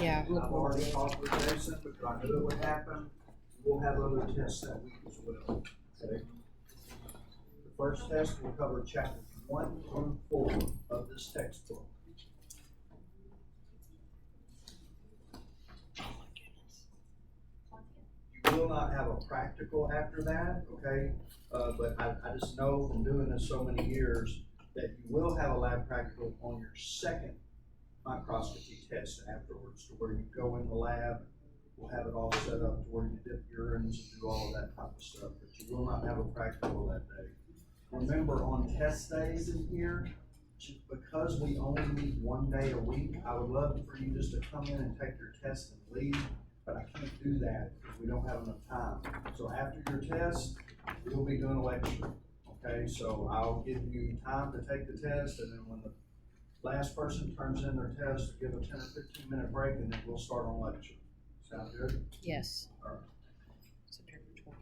Yeah. I've already talked with Jason because I knew it would happen. We'll have other tests that week as well. Okay. The first test will cover chapters 1 through 4 of this textbook. You will not have a practical after that, okay? But I just know from doing this so many years that you will have a lab practical on your second microscopy test afterwards, to where you go in the lab. We'll have it all set up to where you dip urines and do all of that type of stuff, but you will not have a practical that day. Remember, on test days in here, because we only meet 1 day a week, I would love for you just to come in and take your test and leave, but I can't do that because we don't have enough time. So after your test, we'll be doing a lecture, okay? So I'll give you time to take the test, and then when the last person turns in their test, give a 10 or 15-minute break, and then we'll start on lecture. Sound good? Yes. All right. September 20,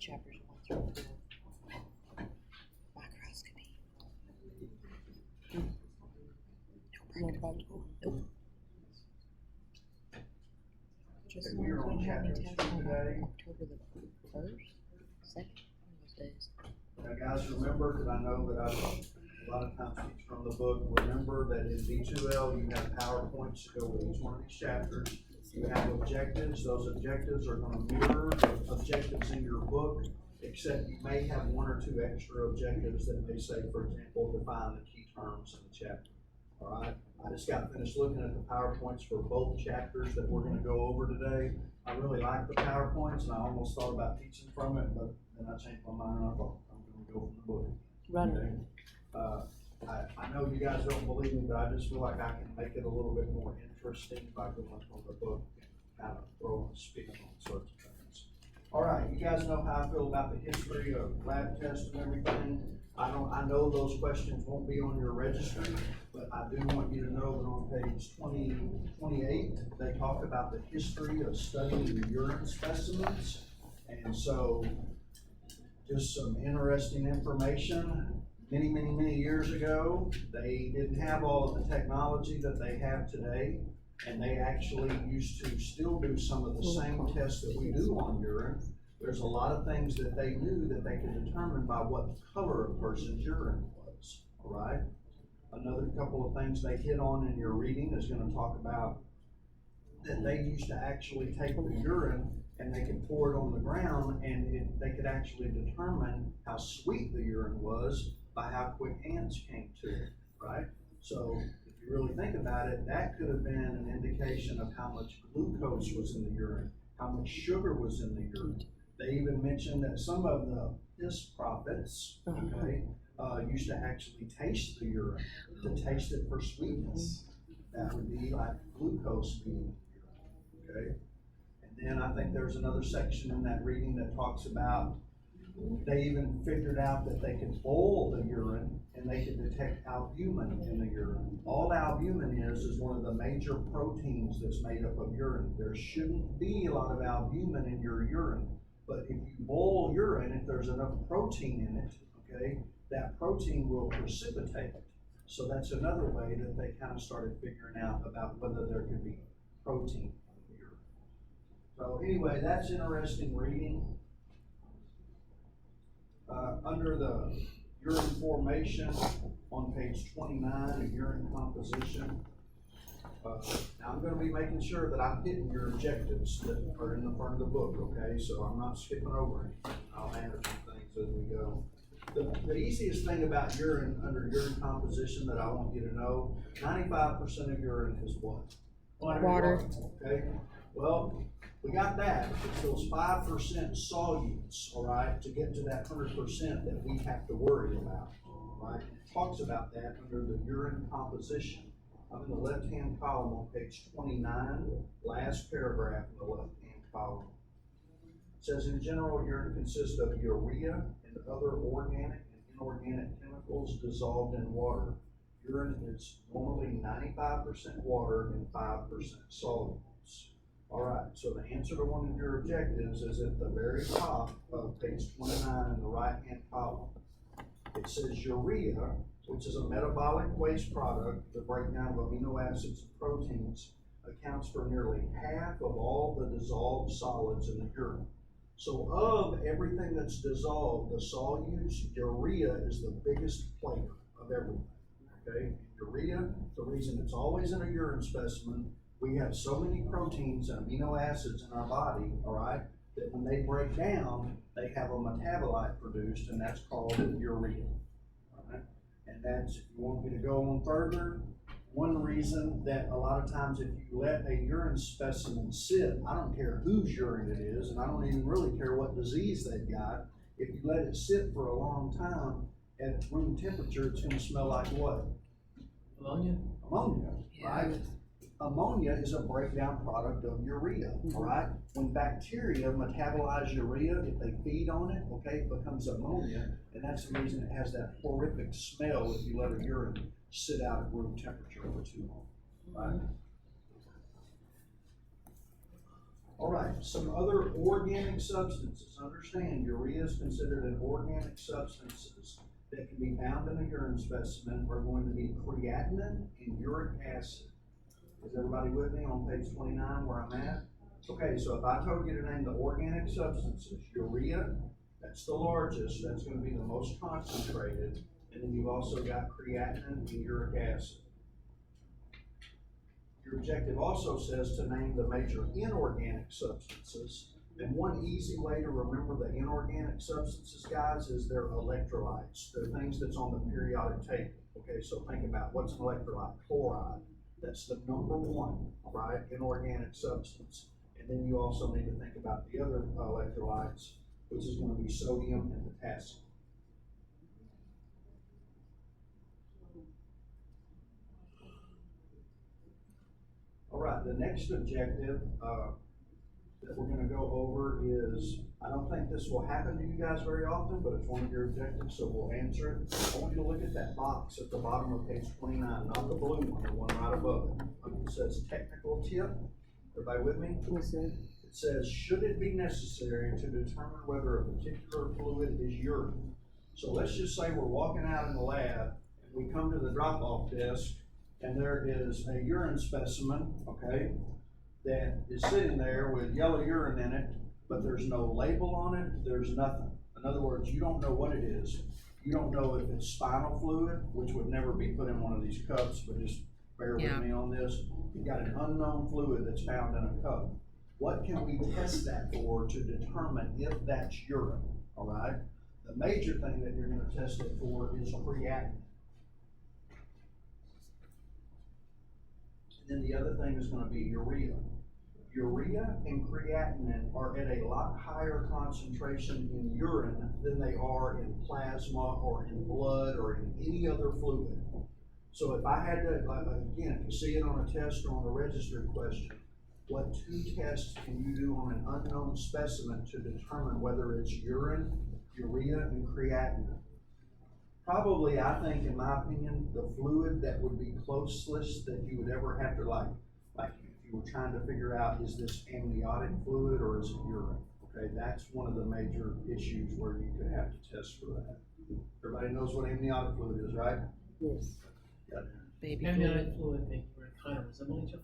chapters 1 through 4. Microscopy. No practical. Nope. Just Okay, we are on having chapter tests 2 on today. October the 1st, 2nd, those days. Now, guys, remember, because I know that a lot of times teach from the book, remember that in D2L you have PowerPoints to go with each one of these chapters. You have objectives. Those objectives are going to mirror the objectives in your book, except you may have 1 or 2 extra objectives that may say, for example, define the key terms in the chapter. All right? I just got finished looking at the PowerPoints for both chapters that we're going to go over today. I really like the PowerPoints, and I almost thought about teaching from it, but then I changed my mind and I thought I'm going to go from the book. Right. I know you guys don't believe me, but I just feel like I can make it a little bit more interesting by going from the book and kind of throwing a spin on certain things. All right, you guys know how I feel about the history of lab tests and everything. I know those questions won't be on your registry, but I do want you to know that on page 28, they talk about the history of studying the urine specimens. And so, just some interesting information. Many years ago, they didn't have all of the technology that they have today, and they actually used to still do some of the same tests that we do on urine. There's a lot of things that they knew that they could determine by what the color of a person's urine was, all right? Another couple of things they hit on in your reading is going to talk about that they used to actually take the urine and they could pour it on the ground, and they could actually determine how sweet the urine was by how quick ants came to it, right? So if you really think about it, that could have been an indication of how much glucose was in the urine, how much sugar was in the urine. They even mentioned that some of the piss prophets, okay, used to actually taste the urine to taste it for sweetness. That would be like glucose being in the urine, okay? And then I think there's another section in that reading that talks about they even figured out that they could boil the urine and they could detect albumin in the urine. All albumin is one of the major proteins that's made up of urine. There shouldn't be a lot of albumin in your urine, but if you boil urine, if there's enough protein in it, okay, that protein will precipitate it. So that's another way that they kind of started figuring out about whether there could be protein in the urine. So anyway, that's interesting reading. Under the urine formation on page 29 of urine composition, now I'm going to be making sure that I'm hitting your objectives that are in the front of the book, okay? So I'm not skipping over anything. I'll answer some things as we go. The easiest thing about urine under urine composition that I want you to know, 95% of urine is what? Water. Okay, well, we got that. It's those 5% solutes, all right, to get to that 100% that we have to worry about, right? It talks about that under the urine composition. I'm in the left-hand column on page 29, last paragraph in the left-hand column. It says, in general, urine consists of urea and other organic and inorganic chemicals dissolved in water. Urine is normally 95% water and 5% solutes. All right, so the answer to one of your objectives is at the very top of page 29 in the right-hand column. It says urea which is a metabolic waste product. The breakdown of amino acids and proteins accounts for nearly half of all the dissolved solids in the urine. So of everything that's dissolved, the solutes, urea is the biggest player of everything, okay? Urea, the reason it's always in a urine specimen, we have so many proteins and amino acids in our body, all right, that when they break down, they have a metabolite produced, and that's called urea, all right? And that's, if you want me to go on further, one reason that a lot of times if you let a urine specimen sit, I don't care whose urine it is, and I don't even really care what disease they've got, if you let it sit for a long time at room temperature, it's gonna smell like what? Ammonia? Ammonia, right? Ammonia is a breakdown product of urea, all right? When bacteria metabolize urea, if they feed on it, okay, it becomes ammonia, and that's the reason it has that horrific smell if you let a urine sit out at room temperature for too long, right? All right, some other organic substances. Understand, urea is considered an organic substances that can be found in a urine specimen are going to be creatinine and uric acid. Is everybody with me on page 29 where I'm at? Okay, so if I told you to name the organic substances, urea, that's the largest, that's going to be the most concentrated, and then you've also got creatinine and uric acid. Your objective also says to name the major inorganic substances, and one easy way to remember the inorganic substances, guys, is their electrolytes. They're things that's on the periodic table. Okay, so think about what's an electrolyte? Chloride. That's the number one, right, inorganic substance. And then you also need to think about the other electrolytes, which is going to be sodium and potassium. All right, the next objective that we're going to go over is, I don't think this will happen to you guys very often, but it's one of your objectives, so we'll answer it. I want you to look at that box at the bottom of page 29, not the blue one, the one right above it. It says technical tip. Everybody with me? Yes, sir. It says, should it be necessary to determine whether a particular fluid is urine? So let's just say we're walking out in the lab, and we come to the drop-off desk, and there is a urine specimen, okay, that is sitting there with yellow urine in it, but there's no label on it, there's nothing. In other words, you don't know what it is. You don't know if it's spinal fluid, which would never be put in one of these cups, but just bear with me on this. You've got an unknown fluid that's found in a cup. What can we test that for to determine if that's urine, all right? The major thing that you're gonna test it for is creatinine. And then the other thing is gonna be urea. Urea and creatinine are at a lot higher concentration in urine than they are in plasma or in blood or in any other fluid. So if I had to, again, if you see it on a test or on a registered question, what two tests can you do on an unknown specimen to determine whether it's urine, urea, and creatinine? Probably, I think, in my opinion, the fluid that would be closest that you would ever have to like if you were trying to figure out, is this amniotic fluid or is it urine? Okay, that's one of the major issues where you could have to test for that. Everybody knows what amniotic fluid is, right? Yes. Yeah. Baby Amniotic fluid, they kind of resemble each other.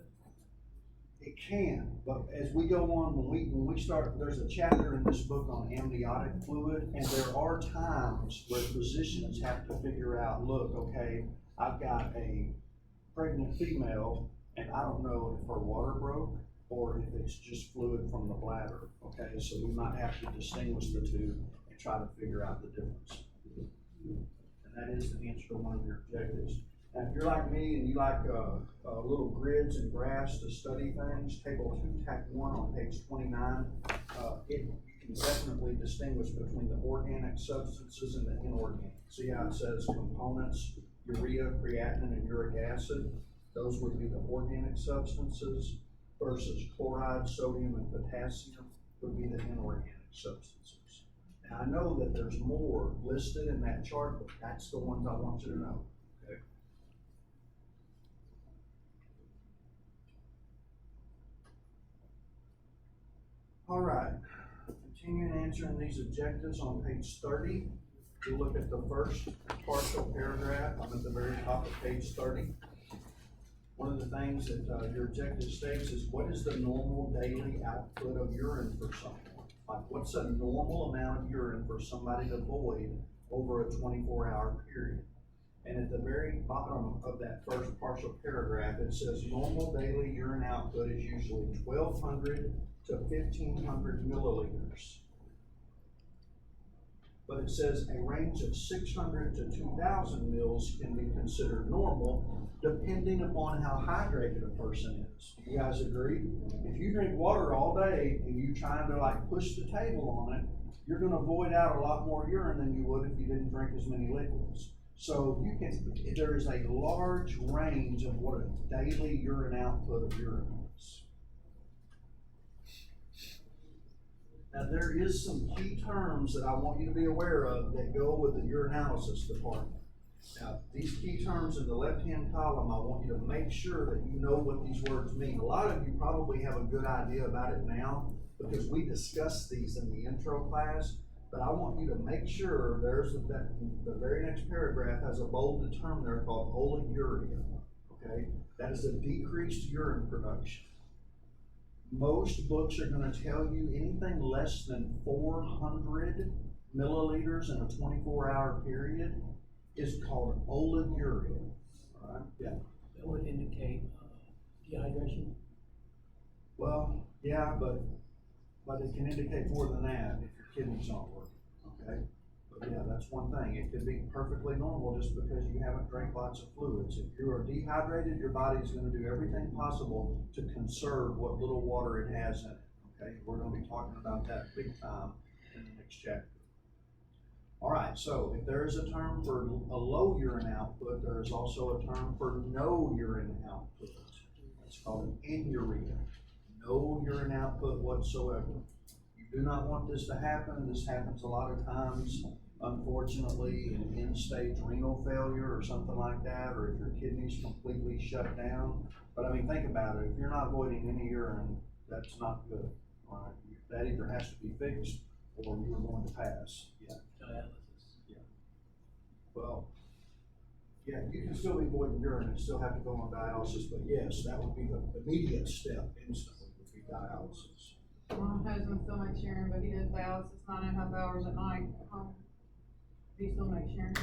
It can, but as we go on, when we start, there's a chapter in this book on amniotic fluid, and there are times where physicians have to figure out, look, okay, I've got a pregnant female, and I don't know if her water broke or if it's just fluid from the bladder, okay? So we might have to distinguish the two and try to figure out the difference. And that is the answer to one of your objectives. Now, if you're like me and you like little grids and graphs to study things, table 2, tac 1 on page 29, you can definitely distinguish between the organic substances and the inorganic. See how it says components, urea, creatinine, and uric acid? Those would be the organic substances versus chloride, sodium, and potassium would be the inorganic substances. Now, I know that there's more listed in that chart, but that's the ones I want you to know. All right, continuing answering these objectives on page 30. you look at the first partial paragraph, I'm at the very top of page 30. One of the things that your objective states is, what is the normal daily output of urine for someone? Like, what's a normal amount of urine for somebody to void over a 24-hour period? And at the very bottom of that first partial paragraph, it says normal daily urine output is usually 1,200 to 1,500 milliliters. But it says a range of 600 to 2,000 mils can be considered normal, depending upon how hydrated a person is. You guys agree? If you drink water all day and you trying to like push the table on it, you're going to void out a lot more urine than you would if you didn't drink as many liquids. So there is a large range of what a daily urine output of urine is. Now there is some key terms that I want you to be aware of that go with the urinalysis department. Now these key terms in the left-hand column, I want you to make sure that you know what these words mean. A lot of you probably have a good idea about it now because we discussed these in the intro class. But I want you to make sure the very next paragraph has a bolded term there called oliguria, okay? That is a decreased urine production. Most books are going to tell you anything less than 400 milliliters in a 24-hour period is called oliguria, all right? Yeah. That would indicate dehydration. Well, yeah, but it can indicate more than that if your kidneys aren't working. Okay, but yeah, that's one thing. It could be perfectly normal just because you haven't drank lots of fluids. If you are dehydrated, your body is going to do everything possible to conserve what little water it has in it. Okay, we're going to be talking about that big time in the next chapter. All right, so if there is a term for a low urine output, there is also a term for no urine output. It's called anuria. No urine output whatsoever. Do not want this to happen. This happens a lot of times, unfortunately, in end-stage renal failure or something like that, or if your kidneys completely shut down. But I mean, think about it. If you're not voiding any urine, that's not good. All right? That either has to be fixed or you are going to pass. Yeah. Dialysis. Yeah. Well, yeah, you can still be voiding urine and still have to go on dialysis, but yes, that would be the immediate step instantly would be dialysis. My husband still makes urine, but he does dialysis 9.5 hours at night at home. He still makes urine.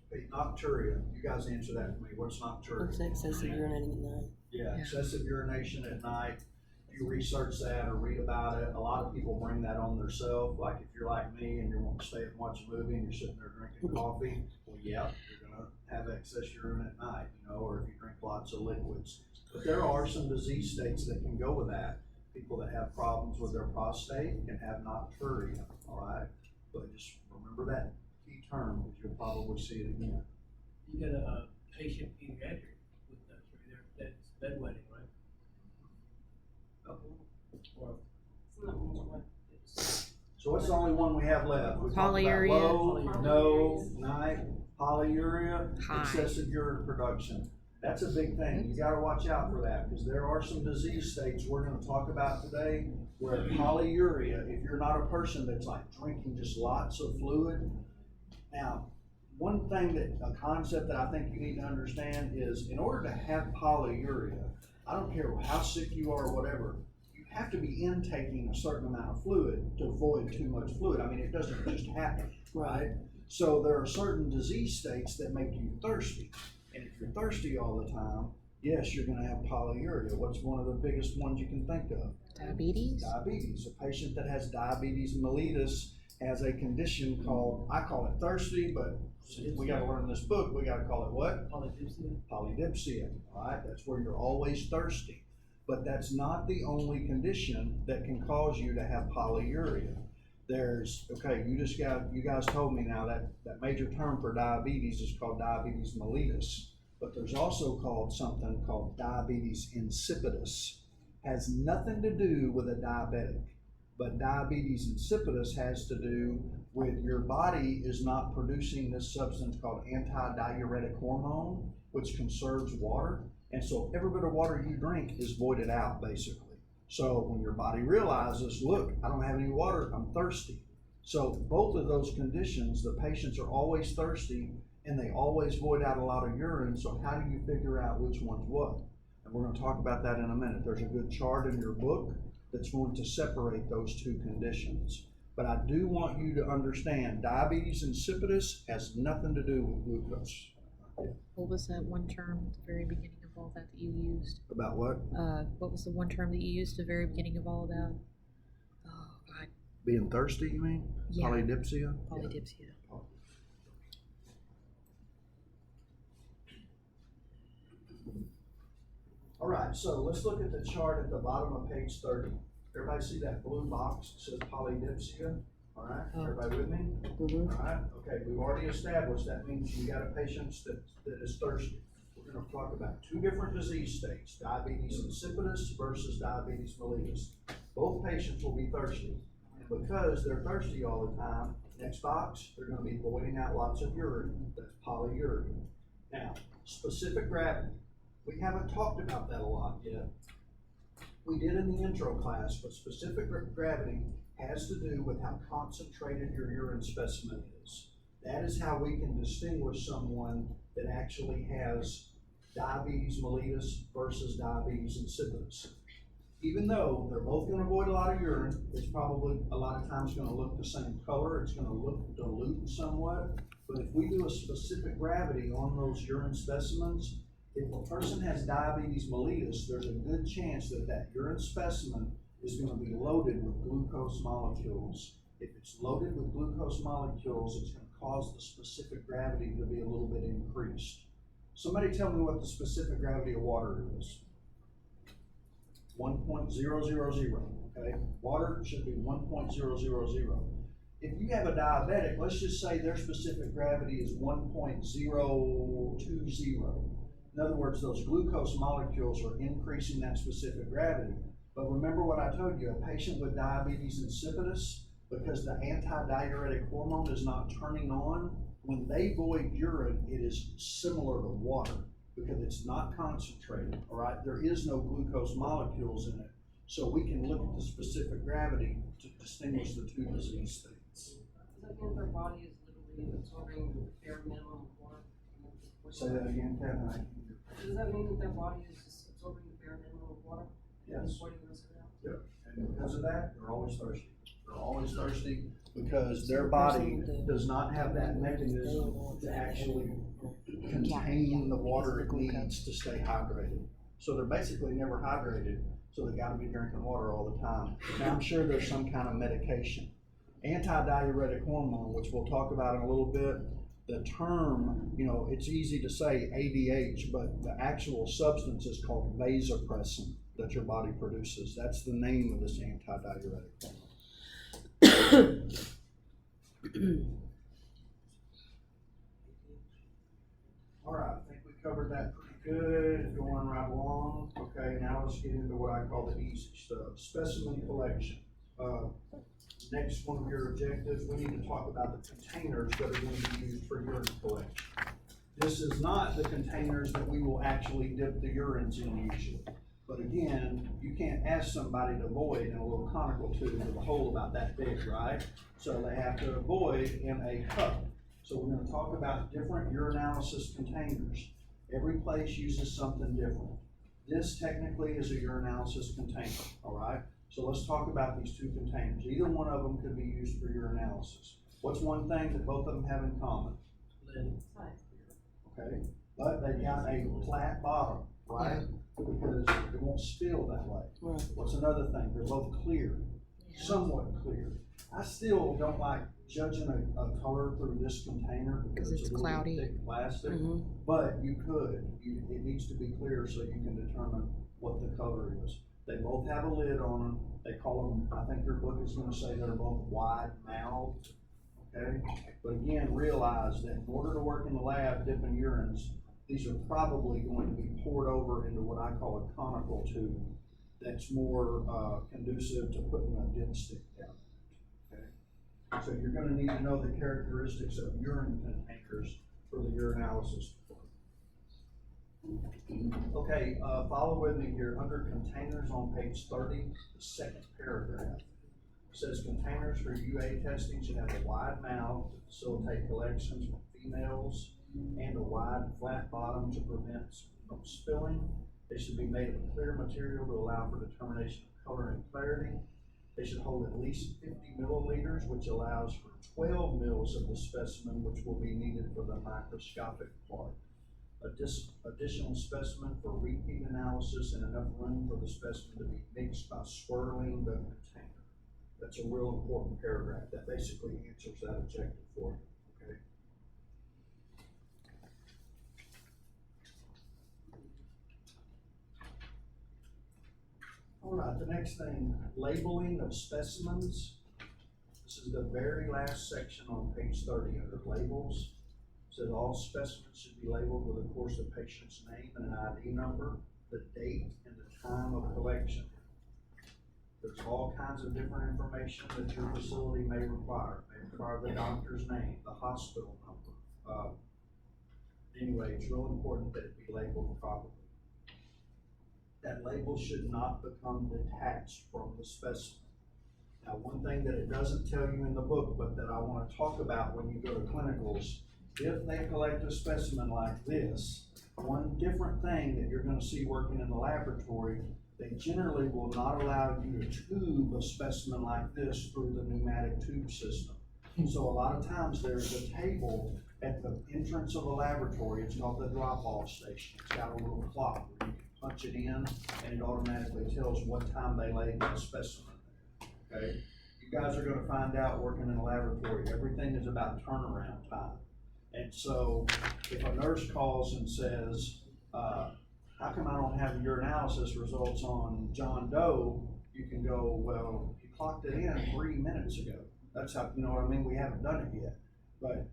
Hey, nocturia, you guys answer that for me. What's nocturia? It's excessive urinating at night. Yeah, excessive urination at night. If you research that or read about it, a lot of people bring that on themselves. Like if you're like me and you want to stay and watch a movie and you're sitting there drinking coffee, well, yeah, you're going to have excess urine at night, or if you drink lots of liquids. But there are some disease states that can go with that. People that have problems with their prostate can have nocturia, all right? But just remember that key term because you'll probably see it again. You got a patient pediatric with nocturia there, that's bedwetting, right? Or So what's the only one we have left? We talked about Polyuria. low, no, night, polyuria, High. excessive urine production. That's a big thing. You gotta watch out for that because there are some disease states we're gonna talk about today where polyuria, if you're not a person that's like drinking just lots of fluid. Now, one thing a concept that I think you need to understand is in order to have polyuria, I don't care how sick you are or whatever, you have to be intaking a certain amount of fluid to avoid too much fluid. I mean, it doesn't just happen, right? So there are certain disease states that make you thirsty. And if you're thirsty all the time, yes, you're going to have polyuria. What's one of the biggest ones you can think of? Diabetes. Diabetes. A patient that has diabetes mellitus has a condition called, I call it thirsty, but since we got to learn this book, we got to call it what? polydipsia. Polydipsia. All right, that's where you're always thirsty. But that's not the only condition that can cause you to have polyuria. You guys told me now that major term for diabetes is called diabetes mellitus, but there's also something called diabetes insipidus. Has nothing to do with a diabetic, but diabetes insipidus has to do with your body is not producing this substance called antidiuretic hormone, which conserves water, and so every bit of water you drink is voided out basically. So when your body realizes, look, I don't have any water, I'm thirsty. So both of those conditions, the patients are always thirsty and they always void out a lot of urine. So how do you figure out which one's what? And we're going to talk about that in a minute. There's a good chart in your book that's going to separate those two conditions. But I do want you to understand diabetes insipidus has nothing to do with glucose. What was that one term at the very beginning of all that you used? About what? What was the one term that you used at the very beginning of all of that? Oh, God. Being thirsty, you mean? Yeah. Polydipsia? Polydipsia. Yeah. All right, so let's look at the chart at the bottom of page 30. Everybody see that blue box that says polydipsia? All right, everybody with me? Mm-hmm. All right, okay, we've already established that means you got a patient that is thirsty. We're going to talk about two different disease states, diabetes insipidus versus diabetes mellitus. Both patients will be thirsty. And because they're thirsty all the time, next box, they're going to be voiding out lots of urine. That's polyuria. Now, specific gravity. We haven't talked about that a lot yet. We did in the intro class, but specific gravity has to do with how concentrated your urine specimen is. That is how we can distinguish someone that actually has diabetes mellitus versus diabetes insipidus. Even though they're both going to void a lot of urine, it's probably a lot of times going to look the same color, it's going to look dilute somewhat, but if we do a specific gravity on those urine specimens, if a person has diabetes mellitus, there's a good chance that that urine specimen is going to be loaded with glucose molecules. If it's loaded with glucose molecules, it's going to cause the specific gravity to be a little bit increased. Somebody tell me what the specific gravity of water is. 1.000, okay? Water should be 1.000. If you have a diabetic, let's just say their specific gravity is 1.020. In other words, those glucose molecules are increasing that specific gravity. But remember what I told you, a patient with diabetes insipidus, because the antidiuretic hormone is not turning on, when they void urine, it is similar to water because it's not concentrated, all right? There is no glucose molecules in it. So we can look at the specific gravity to distinguish the two disease states. Does that mean their body is literally absorbing the bare minimum of water? Say that again, Kevin. Does that mean that their body is just absorbing the bare minimum of water? Yes. Voiding the rest of it out? Yep. And because of that, they're always thirsty. They're always thirsty because their body does not have that mechanism to actually contain the water it needs to stay hydrated. So they're basically never hydrated, so they gotta be drinking water all the time. Now I'm sure there's some kind of medication. Antidiuretic hormone, which we'll talk about in a little bit, the term, you know, it's easy to say ADH, but the actual substance is called vasopressin that your body produces. That's the name of this antidiuretic hormone. All right, I think we covered that pretty good, going right along. Okay, now let's get into what I call the easy stuff, specimen collection. Next one of your objectives, we need to talk about the containers that are going to be used for urine collection. This is not the containers that we will actually dip the urines in usually. But again, you can't ask somebody to void in a little conical tube with a hole about that big, right? So they have to void in a cup. So we're going to talk about different urinalysis containers. Every place uses something different. This technically is a urinalysis container, all right? So let's talk about these two containers. Either one of them could be used for urinalysis. What's one thing that both of them have in common? Lid. Okay, but they've got a flat bottom, right? Because it won't spill that way. Right. What's another thing? They're both clear, somewhat clear. I still don't like judging a color through this container because it's a little cloudy. thick plastic, Mm-hmm. but you could. It needs to be clear so you can determine what the color is. They both have a lid on them. They call them, I think your book is going to say they're both wide-mouthed, okay? But again, realize that in order to work in the lab dipping urines, these are probably going to be poured over into what I call a conical tube that's more conducive to putting a dipstick down, okay? So you're going to need to know the characteristics of urine containers for the urinalysis. Okay, follow with me here, under containers on page 30, the second paragraph. Says containers for UA testing should have a wide mouth to facilitate collections from females and a wide flat bottom to prevent from spilling. They should be made of clear material to allow for determination of color and clarity. They should hold at least 50 milliliters, which allows for 12 mils of the specimen, which will be needed for the microscopic part. Additional specimen for repeat analysis and enough room for the specimen to be mixed by swirling the container. That's a real important paragraph. That basically answers that objective for you, okay? All right, the next thing, labeling of specimens. This is the very last section on page 30 under labels. It says all specimens should be labeled with, of course, the patient's name and an ID number, the date, and the time of collection. There's all kinds of different information that your facility may require. It may require the doctor's name, the hospital number. Anyway, it's real important that it be labeled properly. That label should not become detached from the specimen. Now, one thing that it doesn't tell you in the book, but that I want to talk about when you go to clinicals, if they collect a specimen like this, one different thing that you're going to see working in the laboratory, they generally will not allow you to tube a specimen like this through the pneumatic tube system. So a lot of times there's a table at the entrance of a laboratory. It's called the drop-off station. It's got a little clock where you can punch it in and it automatically tells what time they laid the specimen there, okay? You guys are gonna find out working in a laboratory, everything is about turnaround time. And so if a nurse calls and says, how come I don't have urinalysis results on John Doe? You can go, well, you clocked it in 3 minutes ago. That's how, you know what I mean? We haven't done it yet. But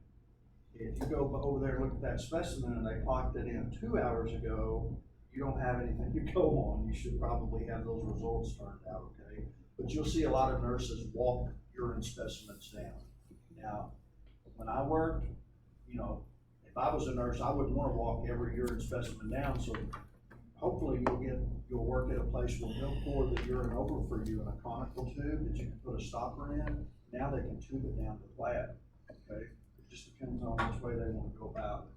if you go over there and look at that specimen and they clocked it in 2 hours ago, you don't have anything to go on. You should probably have those results turned out, okay? But you'll see a lot of nurses walk urine specimens down. Now, when I worked, you know, if I was a nurse, I wouldn't want to walk every urine specimen down, so hopefully you'll work at a place where they'll pour the urine over for you in a conical tube that you can put a stopper in. Now they can tube it down to the lab, okay? It just depends on which way they want to go about it.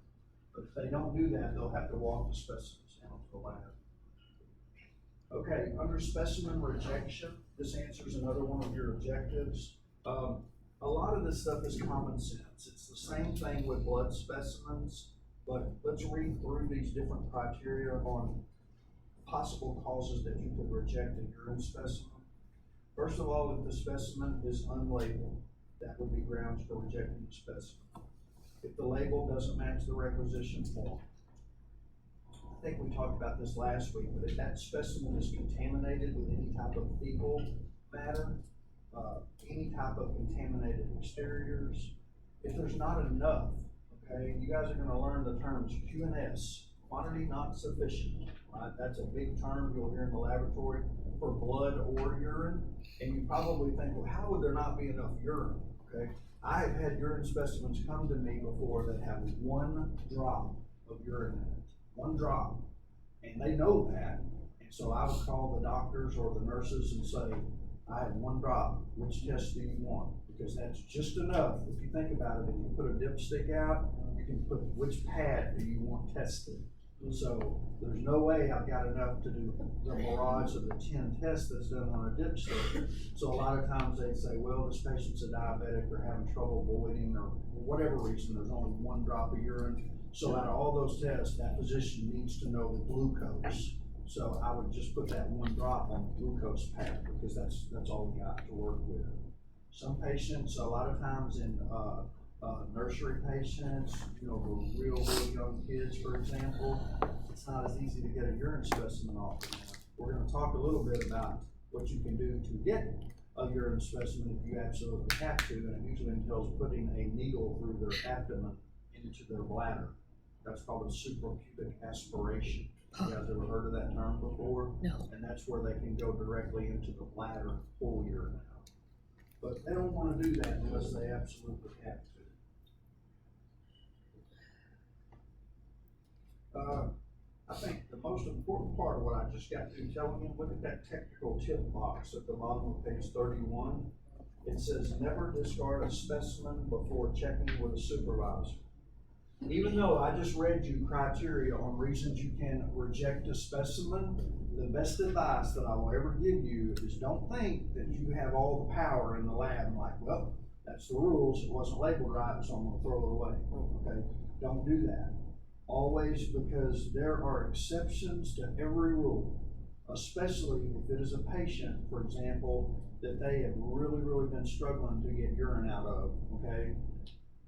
But if they don't do that, they'll have to walk the specimens down to the lab. Okay, under specimen rejection, this answers another one of your objectives. A lot of this stuff is common sense. It's the same thing with blood specimens, but let's read through these different criteria on possible causes that you could reject a urine specimen. First of all, if the specimen is unlabeled, that would be grounds for rejecting the specimen. If the label doesn't match the requisition form. I think we talked about this last week, but if that specimen is contaminated with any type of fecal matter, any type of contaminated exteriors, if there's not enough, okay, you guys are gonna learn the terms QNS, quantity not sufficient, right? That's a big term you'll hear in the laboratory for blood or urine, and you probably think, well, how would there not be enough urine, okay? I've had urine specimens come to me before that have 1 drop of urine in it, 1 drop, and they know that, and so I would call the doctors or the nurses and say, I have 1 drop, which test do you want? Because that's just enough. If you think about it, if you put a dipstick out, you can put which pad do you want tested. So there's no way I've got enough to do the barrage of the 10 tests that's done on a dipstick. So a lot of times they say, well, this patient's a diabetic or having trouble voiding or for whatever reason, there's only 1 drop of urine. So out of all those tests, that physician needs to know the glucose. So I would just put that 1 drop on the glucose pad because that's all we got to work with. Some patients, a lot of times in nursery patients, you know, the real young kids, for example, it's not as easy to get a urine specimen off of them. We're going to talk a little bit about what you can do to get a urine specimen if you absolutely have to, and it usually entails putting a needle through their abdomen into their bladder. That's called a suprapubic aspiration. You guys ever heard of that term before? No. And that's where they can go directly into the bladder, pull urine out. But they don't want to do that unless they absolutely have to. I think the most important part of what I just got through telling you, look at that technical tip box at the bottom of page 31. It says, never discard a specimen before checking with a supervisor. Even though I just read you criteria on reasons you can reject a specimen, the best advice that I will ever give you is don't think that you have all the power in the lab and like, well, that's the rules, it wasn't labeled right, so I'm gonna throw it away, okay? Don't do that. Always, because there are exceptions to every rule, especially if it is a patient, for example, that they have really been struggling to get urine out of, okay?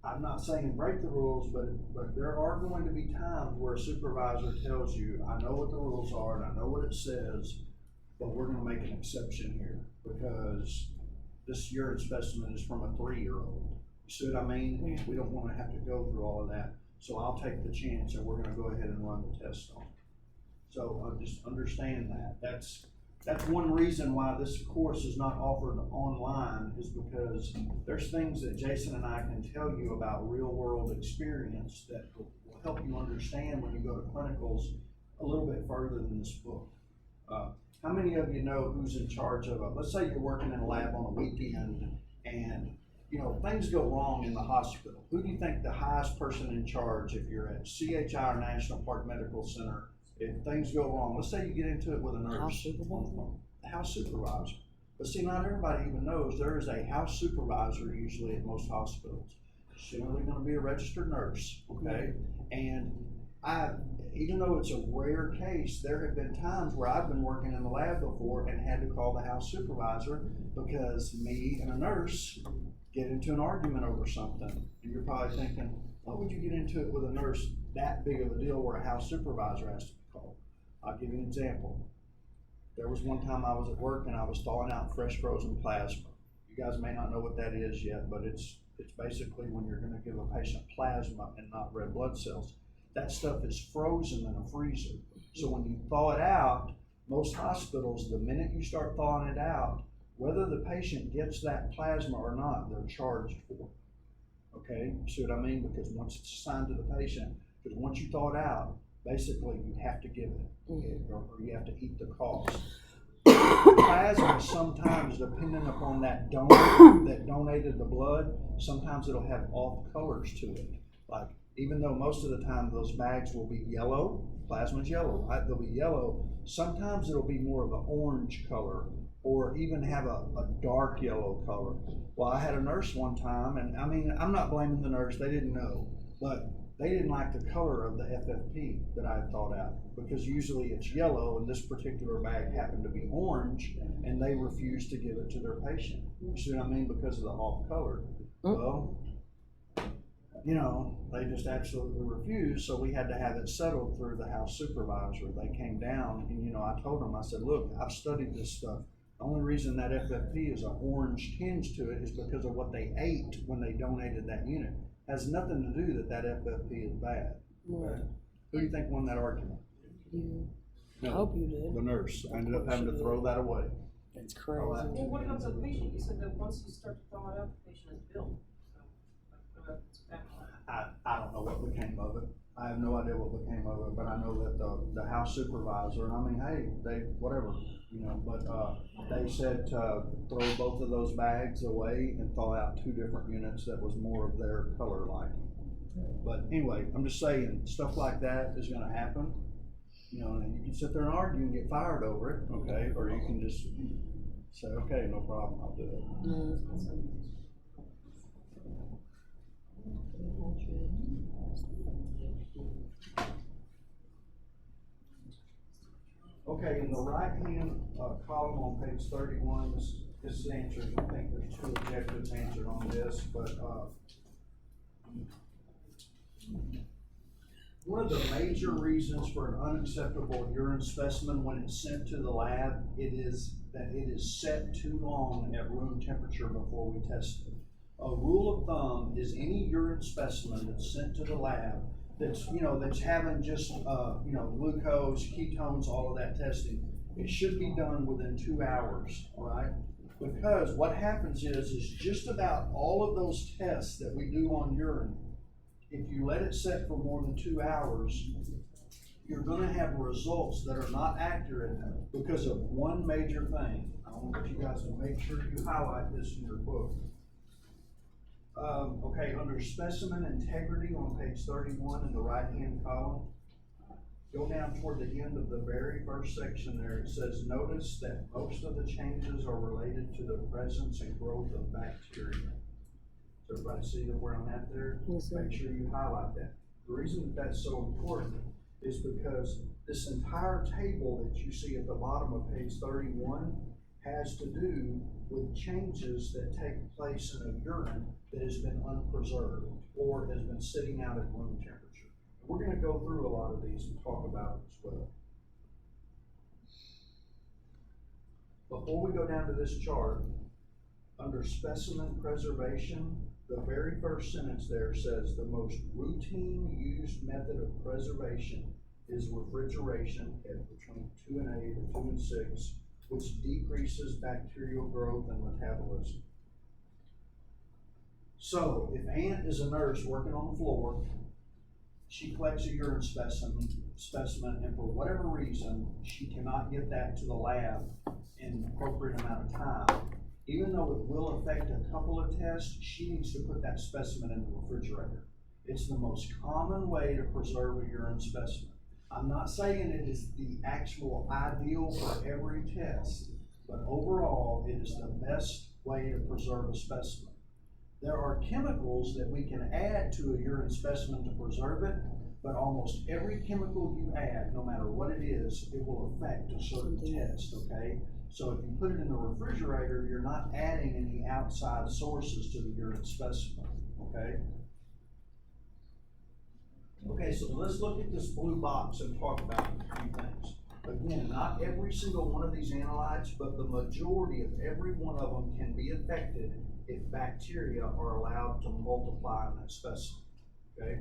I'm not saying break the rules, but there are going to be times where a supervisor tells you, I know what the rules are and I know what it says, but we're gonna make an exception here because this urine specimen is from a 3-year-old. You see what I mean? And we don't wanna have to go through all of that. So I'll take the chance and we're gonna go ahead and run the test on it. So just understand that. That's one reason why this course is not offered online, is because there's things that Jason and I can tell you about real world experience that will help you understand when you go to clinicals a little bit further than this book. How many of you know who's in charge of let's say you're working in a lab on a weekend and you know, things go wrong in the hospital. Who do you think the highest person in charge, if you're at CHI or National Park Medical Center, if things go wrong, let's say you get into it with a nurse. House supervisor. The house supervisor. But see, not everybody even knows there is a house supervisor usually at most hospitals. It's generally gonna be a registered nurse, okay? And even though it's a rare case, there have been times where I've been working in the lab before and had to call the house supervisor because me and a nurse get into an argument over something. And you're probably thinking, why would you get into it with a nurse that big of a deal where a house supervisor has to be called? I'll give you an example. There was one time I was at work and I was thawing out fresh frozen plasma. You guys may not know what that is yet, but it's basically when you're gonna give a patient plasma and not red blood cells. That stuff is frozen in a freezer. So when you thaw it out, most hospitals, the minute you start thawing it out, whether the patient gets that plasma or not, they're charged for it. Okay, you see what I mean? Because once it's assigned to the patient, because once you thaw it out, basically you have to give it, or you have to eat the cost. Plasma sometimes, depending upon that donor that donated the blood, sometimes it'll have off colors to it. Like, even though most of the time those bags will be yellow, plasma's yellow, right? They'll be yellow. Sometimes it'll be more of an orange color, or even have a dark yellow color. Well, I had a nurse one time, and I mean, I'm not blaming the nurse, they didn't know, but they didn't like the color of the FFP that I had thought out, because usually it's yellow, and this particular bag happened to be orange, and they refused to give it to their patient. You see what I mean? Because of the off color. Well, you know, they just absolutely refused, so we had to have it settled through the house supervisor. They came down, and you know, I told them, I said, look, I've studied this stuff. The only reason that FFP is an orange tinge to it is because of what they ate when they donated that unit. Has nothing to do that FFP is bad. Right. Who do you think won that argument? You. No, I hope you did. the nurse. I ended up having to throw that away. That's crazy. All that. Well, what about the patient? You said that once you start to thaw it out, the patient is billed. So, what about its back on? I don't know what became of it. I have no idea what became of it, but I know that the house supervisor, I mean, hey, they, whatever, you know, but they said to throw both of those bags away and thaw out 2 different units that was more of their color liking. But anyway, I'm just saying, stuff like that is gonna happen, you know, and you can sit there and argue and get fired over it, okay, or you can just say, okay, no problem, I'll do it. Okay, in the right-hand column on page 31, this is answers. I think there's 2 objectives answered on this, but one of the major reasons for an unacceptable urine specimen when it's sent to the lab, it is that it is set too long at room temperature before we test it. A rule of thumb is any urine specimen that's sent to the lab that's, you know, that's having just, you know, glucose, ketones, all of that testing, it should be done within 2 hours, all right? Because what happens is just about all of those tests that we do on urine, if you let it set for more than 2 hours, you're gonna have results that are not accurate because of one major thing. I want you guys to make sure you highlight this in your book. Okay, under specimen integrity on page 31 in the right-hand column, go down toward the end of the very first section there. It says, notice that most of the changes are related to the presence and growth of bacteria. Does everybody see where I'm at there? Yes, sir. Make sure you highlight that. The reason that that's so important is because this entire table that you see at the bottom of page 31 has to do with changes that take place in a urine that has been unpreserved or has been sitting out at room temperature. We're going to go through a lot of these and talk about it as well. Before we go down to this chart, under specimen preservation, the very first sentence there says the most routine used method of preservation is refrigeration at between 2 and 8 or 2 and 6, which decreases bacterial growth and metabolism. So if Aunt is a nurse working on the floor, she collects a urine specimen, and for whatever reason, she cannot get that to the lab in an appropriate amount of time. Even though it will affect a couple of tests, she needs to put that specimen in the refrigerator. It's the most common way to preserve a urine specimen. I'm not saying it is the actual ideal for every test, but overall, it is the best way to preserve a specimen. There are chemicals that we can add to a urine specimen to preserve it, but almost every chemical you add, no matter what it is, it will affect a certain test, okay? So if you put it in the refrigerator, you're not adding any outside sources to the urine specimen, okay? Okay, so let's look at this blue box and talk about a few things. Again, not every single one of these analytes, but the majority of every one of them can be affected if bacteria are allowed to multiply in that specimen, okay?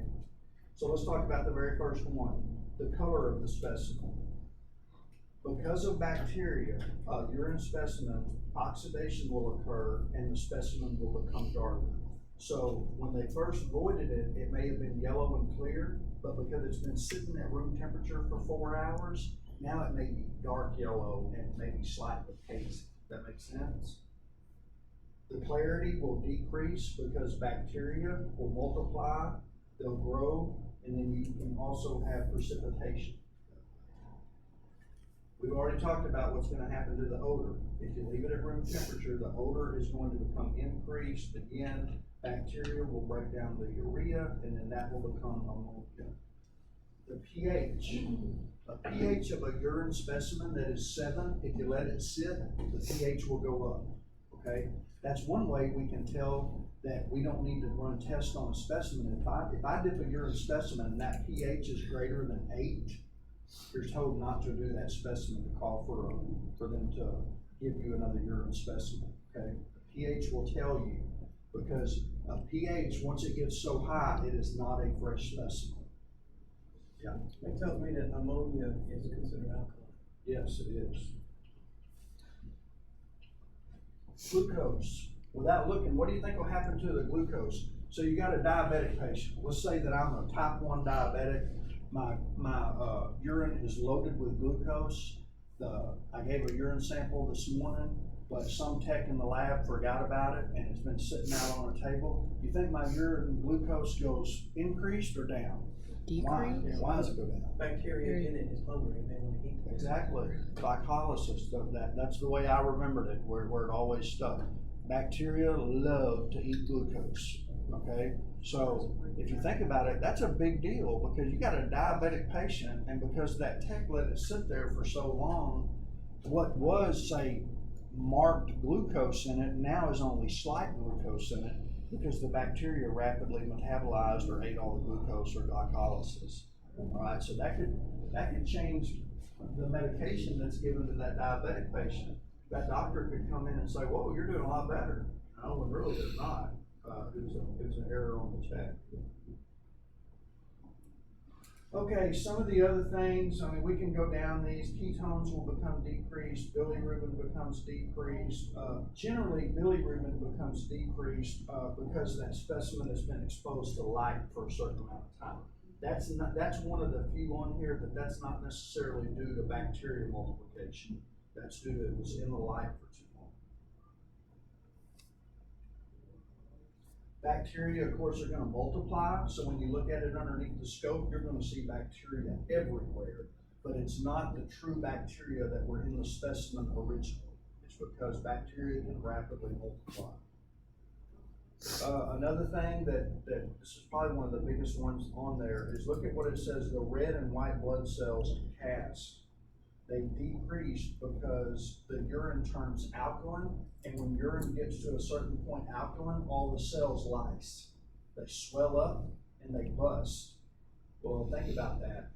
So let's talk about the very first one, the color of the specimen. Because of bacteria, urine specimen, oxidation will occur and the specimen will become darker. So when they first voided it, it may have been yellow and clear, but because it's been sitting at room temperature for 4 hours, now it may be dark yellow and maybe slightly hazy. That makes sense? The clarity will decrease because bacteria will multiply, they'll grow, and then you can also have precipitation. We've already talked about what's going to happen to the odor. If you leave it at room temperature, the odor is going to become increased. Again, bacteria will break down the urea, and then that will become ammonia. The pH. A pH of a urine specimen that is 7, if you let it sit, the pH will go up, okay? That's one way we can tell that we don't need to run tests on a specimen. If I dip a urine specimen and that pH is greater than 8, you're told not to do that specimen, to call for them to give you another urine specimen, okay? The pH will tell you, because a pH, once it gets so high, it is not a fresh specimen. Yeah. It tells me that ammonia is considered alkaline. Yes, it is. Glucose. Without looking, what do you think will happen to the glucose? So you got a diabetic patient. Let's say that I'm a type 1 diabetic. My urine is loaded with glucose. I gave a urine sample this morning, but some tech in the lab forgot about it and it's been sitting out on a table. You think my urine glucose goes increased or down? Decrease? Why does it go down? Bacteria in it is hungry and they want to eat. Exactly. Glycolysis, that's the way I remembered it, where it always stuck. Bacteria love to eat glucose, okay? So if you think about it, that's a big deal because you got a diabetic patient, and because that tech let it sit there for so long, what was, say, marked glucose in it now is only slight glucose in it because the bacteria rapidly metabolized or ate all the glucose or glycolysis. All right, so that could change the medication that's given to that diabetic patient. That doctor could come in and say, whoa, you're doing a lot better. No, when really it's not. It was an error on the check. Okay, some of the other things, I mean, we can go down these. Ketones will become decreased. Bilirubin becomes decreased. Generally, bilirubin becomes decreased because that specimen has been exposed to light for a certain amount of time. That's one of the few on here, but that's not necessarily due to bacterial multiplication. That's due to it was in the light for too long. Bacteria, of course, are gonna multiply, so when you look at it underneath the scope, you're gonna see bacteria everywhere. But it's not the true bacteria that were in the specimen originally. It's because bacteria can rapidly multiply. Another thing that this is probably one of the biggest ones on there is look at what it says, the red and white blood cells in CAS. They decreased because the urine turns alkaline, and when urine gets to a certain point alkaline, all the cells lyse. They swell up and they bust. Well, think about that.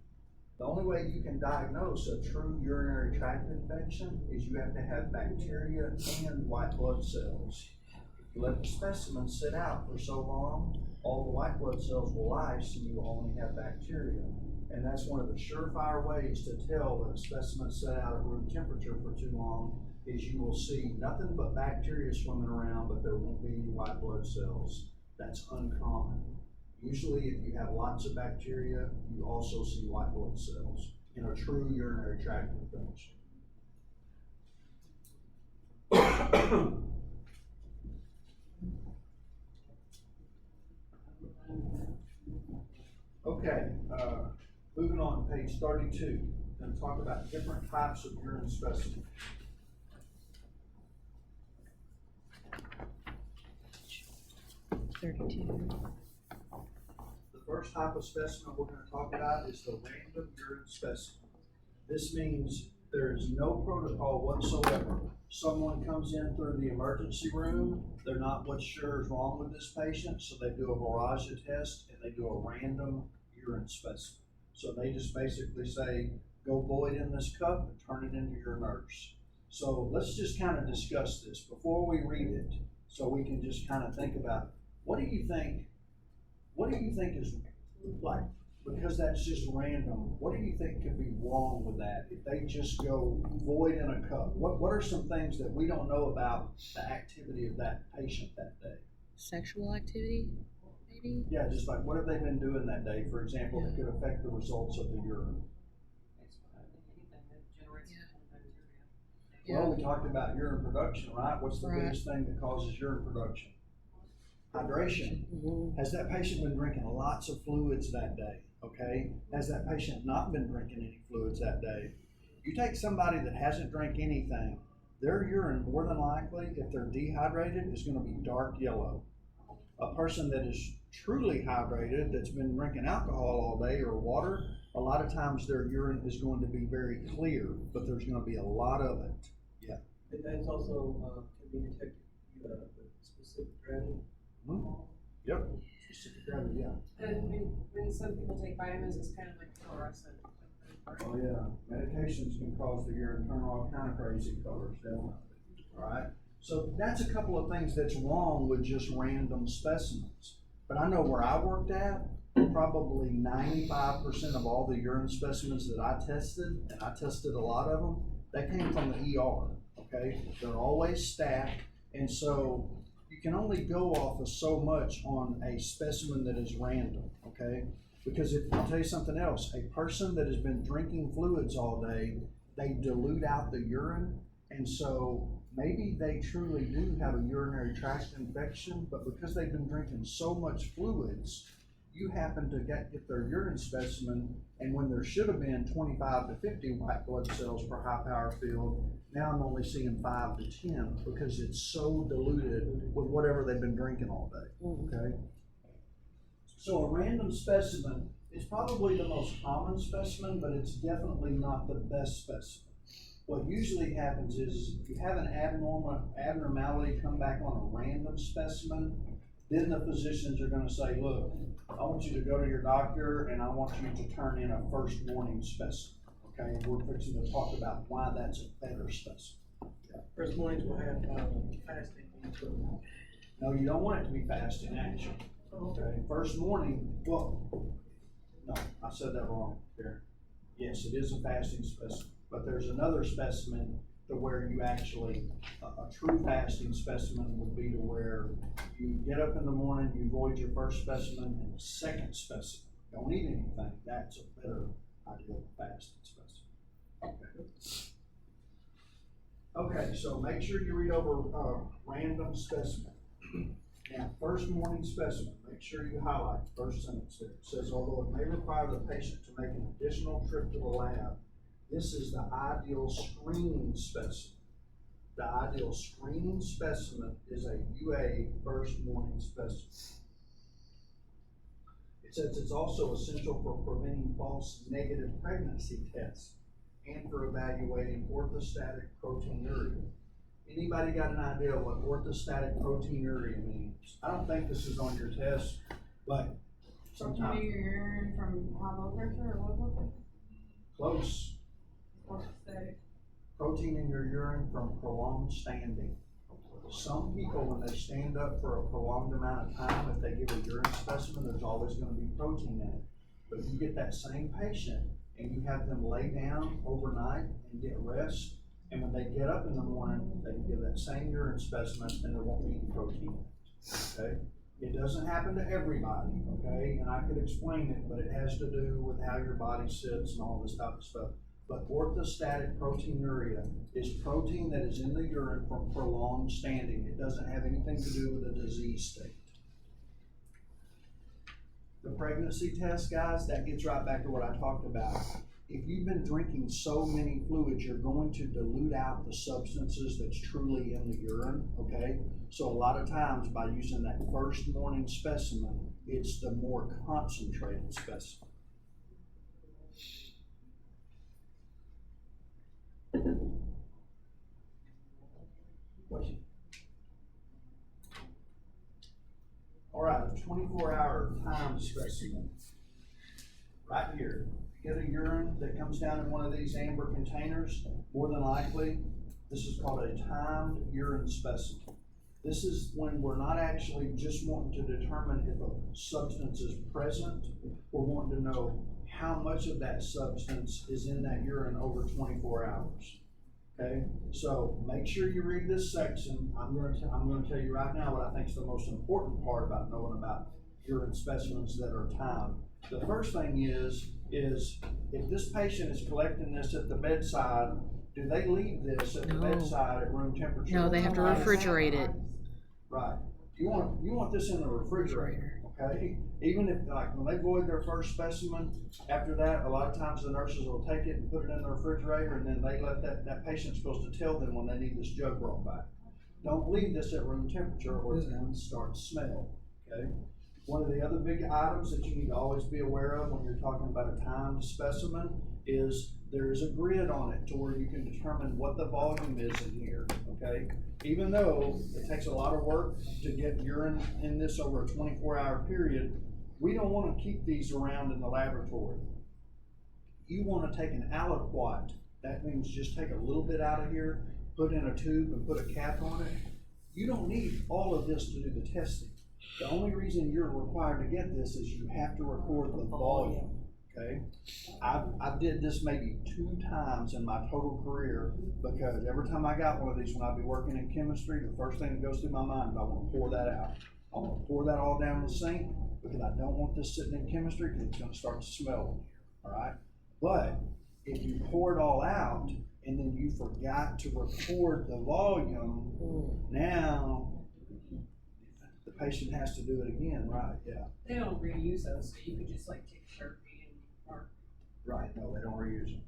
The only way you can diagnose a true urinary tract infection is you have to have bacteria and white blood cells. If you let the specimen sit out for so long, all the white blood cells will lyse and you will only have bacteria. And that's one of the surefire ways to tell that a specimen set out at room temperature for too long is you will see nothing but bacteria swimming around, but there won't be any white blood cells. That's uncommon. Usually if you have lots of bacteria, you also see white blood cells in a true urinary tract infection. Okay, moving on to page 32, going to talk about different types of urine specimens. The first type of specimen we're going to talk about is the random urine specimen. This means there is no protocol whatsoever. Someone comes in through the emergency room, they're not what's sure is wrong with this patient, so they do a Varroa test and they do a random urine specimen. So they just basically say, go void in this cup and turn it into your nurse. So let's just kind of discuss this before we read it, so we can just kind of think about, what do you think is, like, because that's just random, what do you think could be wrong with that if they just go void in a cup? What are some things that we don't know about the activity of that patient that day? Sexual activity, maybe? Yeah, just like what have they been doing that day, for example, that could affect the results of the urine? Anything that generates bacteria. Yeah. Well, we talked about urine production, right? What's the Right. biggest thing that causes urine production? Hydration. Has that patient been drinking lots of fluids that day? Okay. Has that patient not been drinking any fluids that day? You take somebody that hasn't drank anything, their urine more than likely, if they're dehydrated, is going to be dark yellow. A person that is truly hydrated, that's been drinking alcohol all day or water, a lot of times their urine is going to be very clear, but there's going to be a lot of it. Yeah. And that's also, can be detected, with specific gravity. Yep. Specific gravity, yeah. And when some people take vitamins, it's kind of like fluorescent. Oh yeah, medications can cause the urine to turn all kind of crazy colors, definitely. All right, so that's a couple of things that's wrong with just random specimens. But I know where I worked at, probably 95% of all the urine specimens that I tested, and I tested a lot of them, they came from the ER, okay? They're always stacked, and so you can only go off of so much on a specimen that is random, okay? Because if I'll tell you something else, a person that has been drinking fluids all day, they dilute out the urine, and so maybe they truly do have a urinary tract infection, but because they've been drinking so much fluids, you happen to get their urine specimen, and when there should have been 25 to 50 white blood cells per high power field, now I'm only seeing 5 to 10 because it's so diluted with whatever they've been drinking all day, okay? So a random specimen is probably the most common specimen, but it's definitely not the best specimen. What usually happens is if you have an abnormality come back on a random specimen, then the physicians are going to say, look, I want you to go to your doctor and I want you to turn in a first morning specimen. Okay, and we're fixing to talk about why that's a better specimen. Yeah. First mornings will have, fasting into it. No, you don't want it to be fasting action. Okay, first morning, well, no, I said that wrong there. Yes, it is a fasting specimen, but there's another specimen to where you actually, a true fasting specimen would be to where you get up in the morning, you void your first specimen and the second specimen. don't eat anything, that's a better idea than fasting specimen. Okay, so make sure you read over, random specimen. Now, first morning specimen, make sure you highlight the first sentence there. It says, although it may require the patient to make an additional trip to the lab, this is the ideal screening specimen. The ideal screening specimen is a UA first morning specimen. It says it's also essential for preventing false negative pregnancy tests and for evaluating orthostatic proteinuria. Anybody got an idea what orthostatic proteinuria means? I don't think this is on your test, but sometimes. Protein in your urine from high blood pressure or low blood pressure? Close. Orthostatic. Protein in your urine from prolonged standing. Some people, when they stand up for a prolonged amount of time, if they give a urine specimen, there's always going to be protein in it. But if you get that same patient and you have them lay down overnight and get rest, and when they get up in the morning, they can give that same urine specimen and there won't be any protein in it, okay? It doesn't happen to everybody, okay? And I could explain it, but it has to do with how your body sits and all this type of stuff. But orthostatic proteinuria is protein that is in the urine from prolonged standing. It doesn't have anything to do with a disease state. The pregnancy test, guys, that gets right back to what I talked about. If you've been drinking so many fluids, you're going to dilute out the substances that's truly in the urine, okay? So a lot of times by using that first morning specimen, it's the more concentrated specimen. Question? All right, a 24-hour time specimen. Right here. Get a urine that comes down in one of these amber containers, more than likely, this is called a timed urine specimen. This is when we're not actually just wanting to determine if a substance is present, we're wanting to know how much of that substance is in that urine over 24 hours. Okay, so make sure you read this section. I'm going to tell you right now what I think is the most important part about knowing about urine specimens that are timed. The first thing is if this patient is collecting this at the bedside, do they leave this at the bedside at room temperature? No, they have to refrigerate it. Right. You want this in the refrigerator, okay? Even if, like, when they void their first specimen, after that, a lot of times the nurses will take it and put it in the refrigerator, and then they let that patient's supposed to tell them when they need this jug brought back. Don't leave this at room temperature or it's going to start to smell, okay? One of the other big items that you need to always be aware of when you're talking about a timed specimen is there is a grid on it to where you can determine what the volume is in here, okay? Even though it takes a lot of work to get urine in this over a 24-hour period, we don't want to keep these around in the laboratory. You want to take an aliquot, that means just take a little bit out of here, put in a tube and put a cap on it. You don't need all of this to do the testing. The only reason you're required to get this is you have to record the volume, okay? I did this maybe 2 times in my total career because every time I got one of these when I'd be working in chemistry, the first thing that goes through my mind is I want to pour that out. I want to pour that all down the sink because I don't want this sitting in chemistry because it's going to start to smell, all right? But if you pour it all out and then you forgot to record the volume, now the patient has to do it again, right? Yeah. They don't reuse those, so you could just like take a Sharpie and mark. Right, no, they don't reuse them.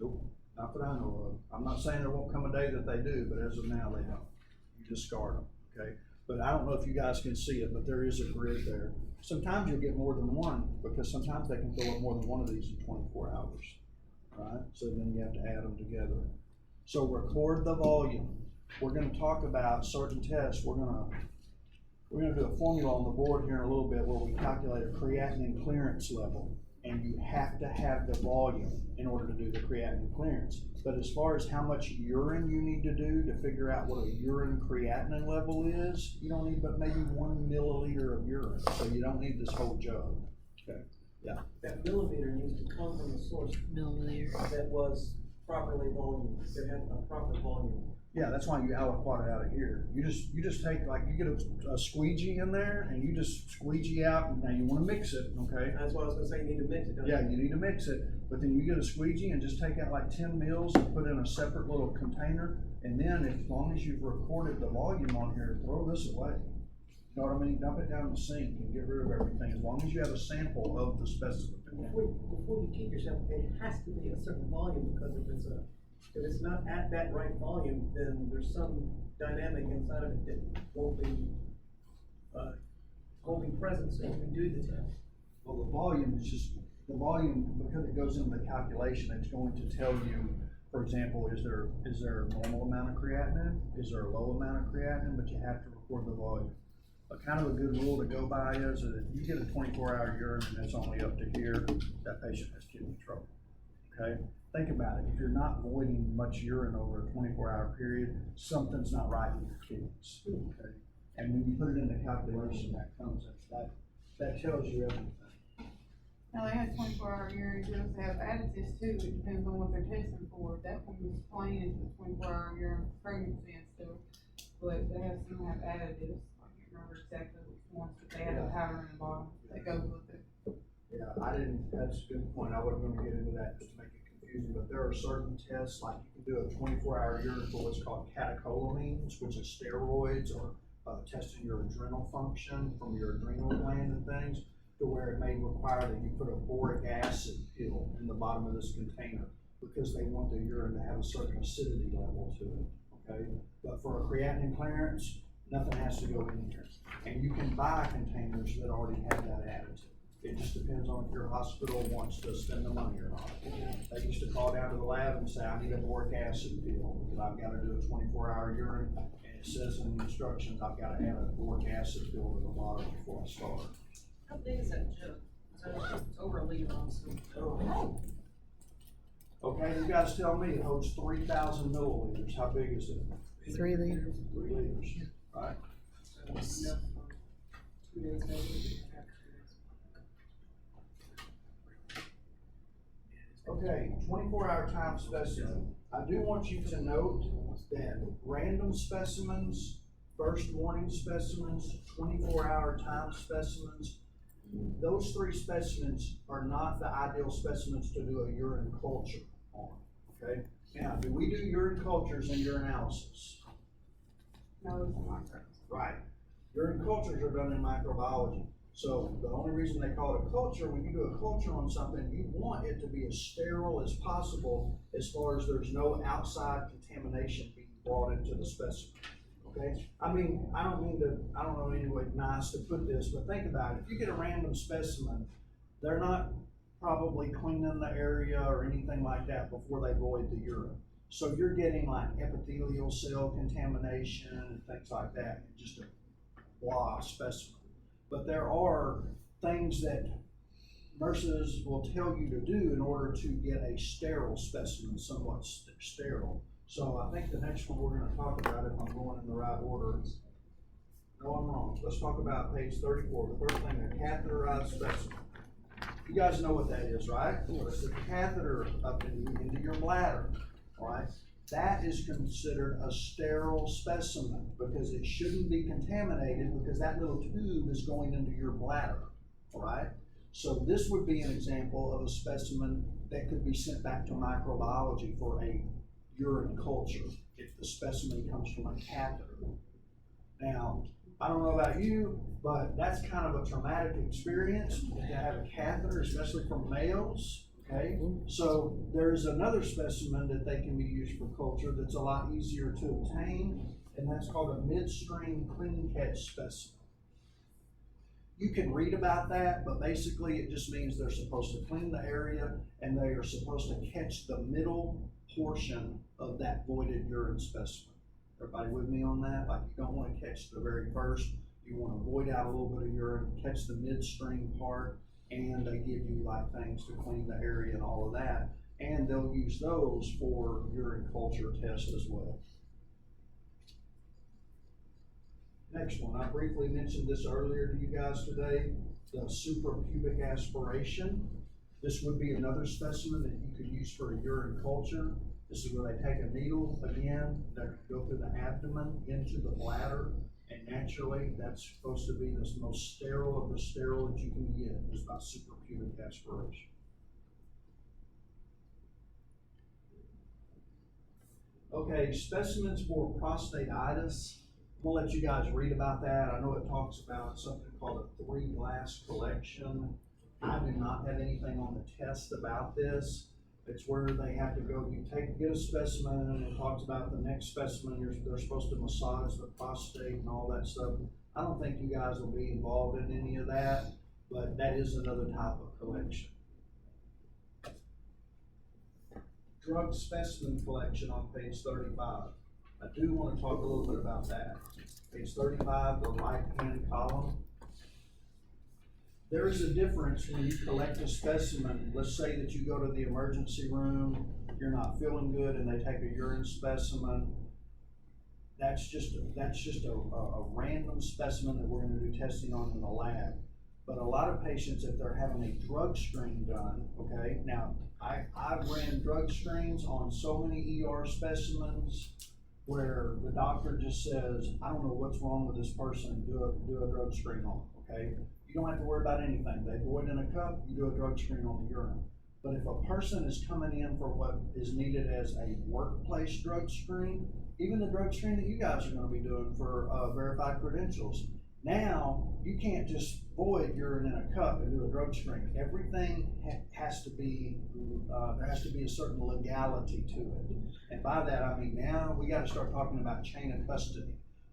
Nope, not that I know of. I'm not saying there won't come a day that they do, but as of now, they don't. You discard them, okay? But I don't know if you guys can see it, but there is a grid there. Sometimes you'll get more than one because sometimes they can fill up more than one of these in 24 hours, right? So then you have to add them together. So record the volume. We're gonna talk about certain tests. We're gonna do a formula on the board here in a little bit where we calculate a creatinine clearance level, and you have to have the volume in order to do the creatinine clearance. But as far as how much urine you need to do to figure out what a urine creatinine level is, you don't need but maybe 1 milliliter of urine, so you don't need this whole jug. Okay. Yeah. That millimeter needs to come from the source Milliliter. that was properly volume, it had a proper volume. Yeah, that's why you aliquot it out of here. You just take, like, you get a squeegee in there and you just squeegee out, and now you wanna mix it, okay? That's what I was gonna say, you need to mix it, don't you? Yeah, you need to mix it, but then you get a squeegee and just take out like 10 mils and put in a separate little container, and then as long as you've recorded the volume on here, throw this away. You know what I mean? Dump it down in the sink and get rid of everything, as long as you have a sample of the specimen. Before you keep yourself, it has to be a certain volume, because if it's not at that right volume, then there's some dynamic inside of it that won't be present, so you can do the test. Well, the volume is just, the volume, because it goes into the calculation, it's going to tell you, for example, is there a normal amount of creatinine? Is there a low amount of creatinine? But you have to record the volume. But kind of a good rule to go by is that if you get a 24-hour urine and it's only up to here, that patient has kidney trouble, okay? Think about it. If you're not voiding much urine over a 24-hour period, something's not right with your kidneys, okay? And when you put it in the calculation, that comes, that tells you everything. Now, they have 24-hour urine, they also have additives too, it depends on what they're testing for. That one was plain into the 24-hour urine pregnancy and stuff, but they have some have additives. I can't remember exactly which ones, but they have a powder in the bottom that goes with it. Yeah, that's a good point. I wasn't gonna get into that just to make it confusing, but there are certain tests, like you can do a 24-hour urine for what's called catecholamines, which is steroids, or testing your adrenal function from your adrenal gland and things, to where it may require that you put a boric acid pill in the bottom of this container, because they want the urine to have a certain acidity level to it, okay? But for a creatinine clearance, nothing has to go in here. And you can buy containers that already have that additive. It just depends on if your hospital wants to spend the money or not. They used to call down to the lab and say, I need a boric acid pill, because I've gotta do a 24-hour urine, and it says in the instructions, I've gotta add a boric acid pill to the bottom before I start. How big is that jug? It's over a liter, so. Okay, you guys tell me, it holds 3,000 milliliters. How big is it? 3 liters. 3 liters, right? So it's enough for 2 days, maybe. Okay, 24-hour time specimen. I do want you to note that random specimens, first morning specimens, 24-hour time specimens, those 3 specimens are not the ideal specimens to do a urine culture on, okay? Now, do we do urine cultures in urinalysis? No, it's not correct. Right. Urine cultures are done in microbiology. So the only reason they call it a culture, when you do a culture on something, you want it to be as sterile as possible, as far as there's no outside contamination being brought into the specimen. Okay? I mean, I don't know any way nice to put this, but think about it. If you get a random specimen, they're not probably cleaning the area or anything like that before they void the urine. So you're getting like epithelial cell contamination and things like that, just a blah specimen. But there are things that nurses will tell you to do in order to get a sterile specimen, somewhat sterile. So I think the next one we're going to talk about, if I'm going in the right order, no, I'm wrong. Let's talk about page 34. The first thing, a catheterized specimen. You guys know what that is, right? It's the catheter up into your bladder, all right? That is considered a sterile specimen, because it shouldn't be contaminated, because that little tube is going into your bladder, all right? So this would be an example of a specimen that could be sent back to microbiology for a urine culture if the specimen comes from a catheter. Now, I don't know about you, but that's kind of a traumatic experience to have a catheter, especially for males. Okay, so there's another specimen that they can be used for culture that's a lot easier to obtain, and that's called a midstream clean catch specimen. You can read about that, but basically it just means they're supposed to clean the area and they are supposed to catch the middle portion of that voided urine specimen. Everybody with me on that? Like, you don't want to catch the very first, you want to void out a little bit of urine, catch the midstream part, and they give you like things to clean the area and all of that. And they'll use those for urine culture tests as well. Next one, I briefly mentioned this earlier to you guys today, the suprapubic aspiration. This would be another specimen that you could use for a urine culture. This is where they take a needle, again, they're gonna go through the abdomen into the bladder, and naturally, that's supposed to be the most sterile of the sterile that you can get, is by suprapubic aspiration. Okay, specimens for prostatitis. I'm gonna let you guys read about that. I know it talks about something called a 3-glass collection. I do not have anything on the test about this. It's where they have to go, get a specimen, and it talks about the next specimen, they're supposed to massage the prostate and all that stuff. I don't think you guys will be involved in any of that, but that is another type of collection. Drug specimen collection on page 35. I do want to talk a little bit about that. Page 35, the right-hand column. There is a difference when you collect a specimen. Let's say that you go to the emergency room, you're not feeling good, and they take a urine specimen. That's just a random specimen that we're going to do testing on in the lab. But a lot of patients, if they're having a drug screen done, okay, now I've ran drug screens on so many ER specimens where the doctor just says, I don't know what's wrong with this person, do a drug screen on, okay? You don't have to worry about anything. They void in a cup, you do a drug screen on the urine. But if a person is coming in for what is needed as a workplace drug screen, even the drug screen that you guys are gonna be doing for verified credentials, now you can't just void urine in a cup and do a drug screen. Everything has to be, there has to be a certain legality to it. And by that, I mean now we gotta start talking about chain of custody.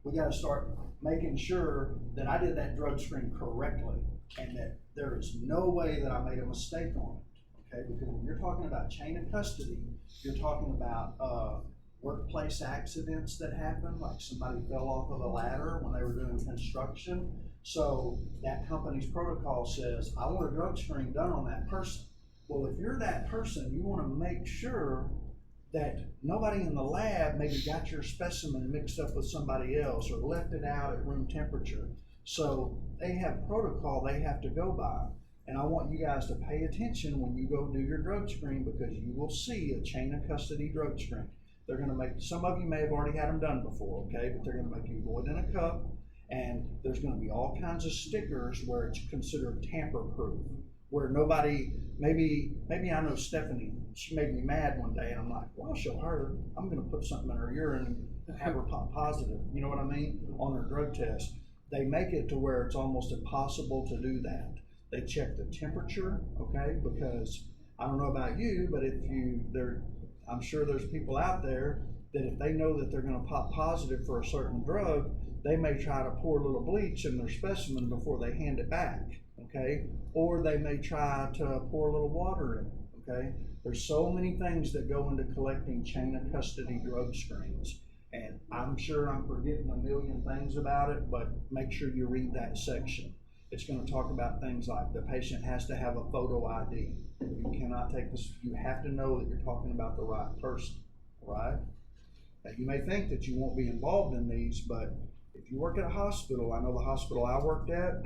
We gotta start making sure that I did that drug screen correctly and that there is no way that I made a mistake on it, okay? Because when you're talking about chain of custody, you're talking about workplace accidents that happen, like somebody fell off of a ladder when they were doing construction. So that company's protocol says, I want a drug screen done on that person. Well, if you're that person, you wanna make sure that nobody in the lab maybe got your specimen mixed up with somebody else or left it out at room temperature. So they have protocol they have to go by. And I want you guys to pay attention when you go do your drug screen, because you will see a chain of custody drug screen. They're gonna make, some of you may have already had them done before, okay? But they're gonna make you void in a cup, and there's gonna be all kinds of stickers where it's considered tamper-proof, where nobody, maybe I know Stephanie, she made me mad one day, and I'm like, well, I'll show her. I'm gonna put something in her urine and have her pop positive, you know what I mean, on her drug test. They make it to where it's almost impossible to do that. They check the temperature, okay, because I don't know about you, but I'm sure there's people out there that if they know that they're gonna pop positive for a certain drug, they may try to pour a little bleach in their specimen before they hand it back, okay? Or they may try to pour a little water in it, okay? There's so many things that go into collecting chain of custody drug screens. And I'm sure I'm forgetting a million things about it, but make sure you read that section. It's gonna talk about things like the patient has to have a photo ID. You cannot take this, you have to know that you're talking about the right person, right? Now you may think that you won't be involved in these, but if you work at a hospital, I know the hospital I worked at,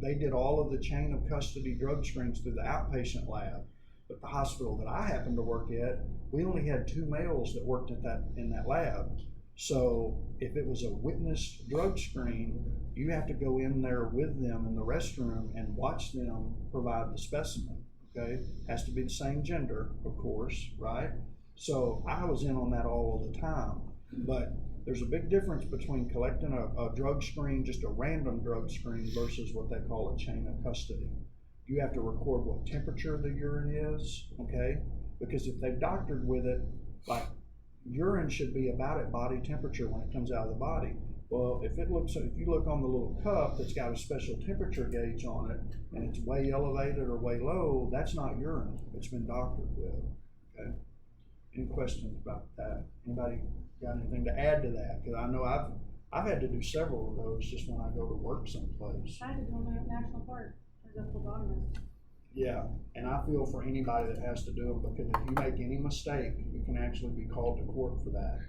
they did all of the chain of custody drug screens through the outpatient lab. But the hospital that I happened to work at, we only had 2 males that worked in that lab. So if it was a witness drug screen, you have to go in there with them in the restroom and watch them provide the specimen, okay? Has to be the same gender, of course, right? So I was in on that all of the time. But there's a big difference between collecting a drug screen, just a random drug screen, versus what they call a chain of custody. You have to record what temperature the urine is, okay? Because if they've doctored with it, like urine should be about at body temperature when it comes out of the body. Well, if you look on the little cup that's got a special temperature gauge on it, and it's way elevated or way low, that's not urine. It's been doctored with, okay? Any questions about that? Anybody got anything to add to that? Because I know I've had to do several of those just when I go to work someplace. I did one at National Park as a phlebotomist. Yeah, and I feel for anybody that has to do them, because if you make any mistake, you can actually be called to court for that.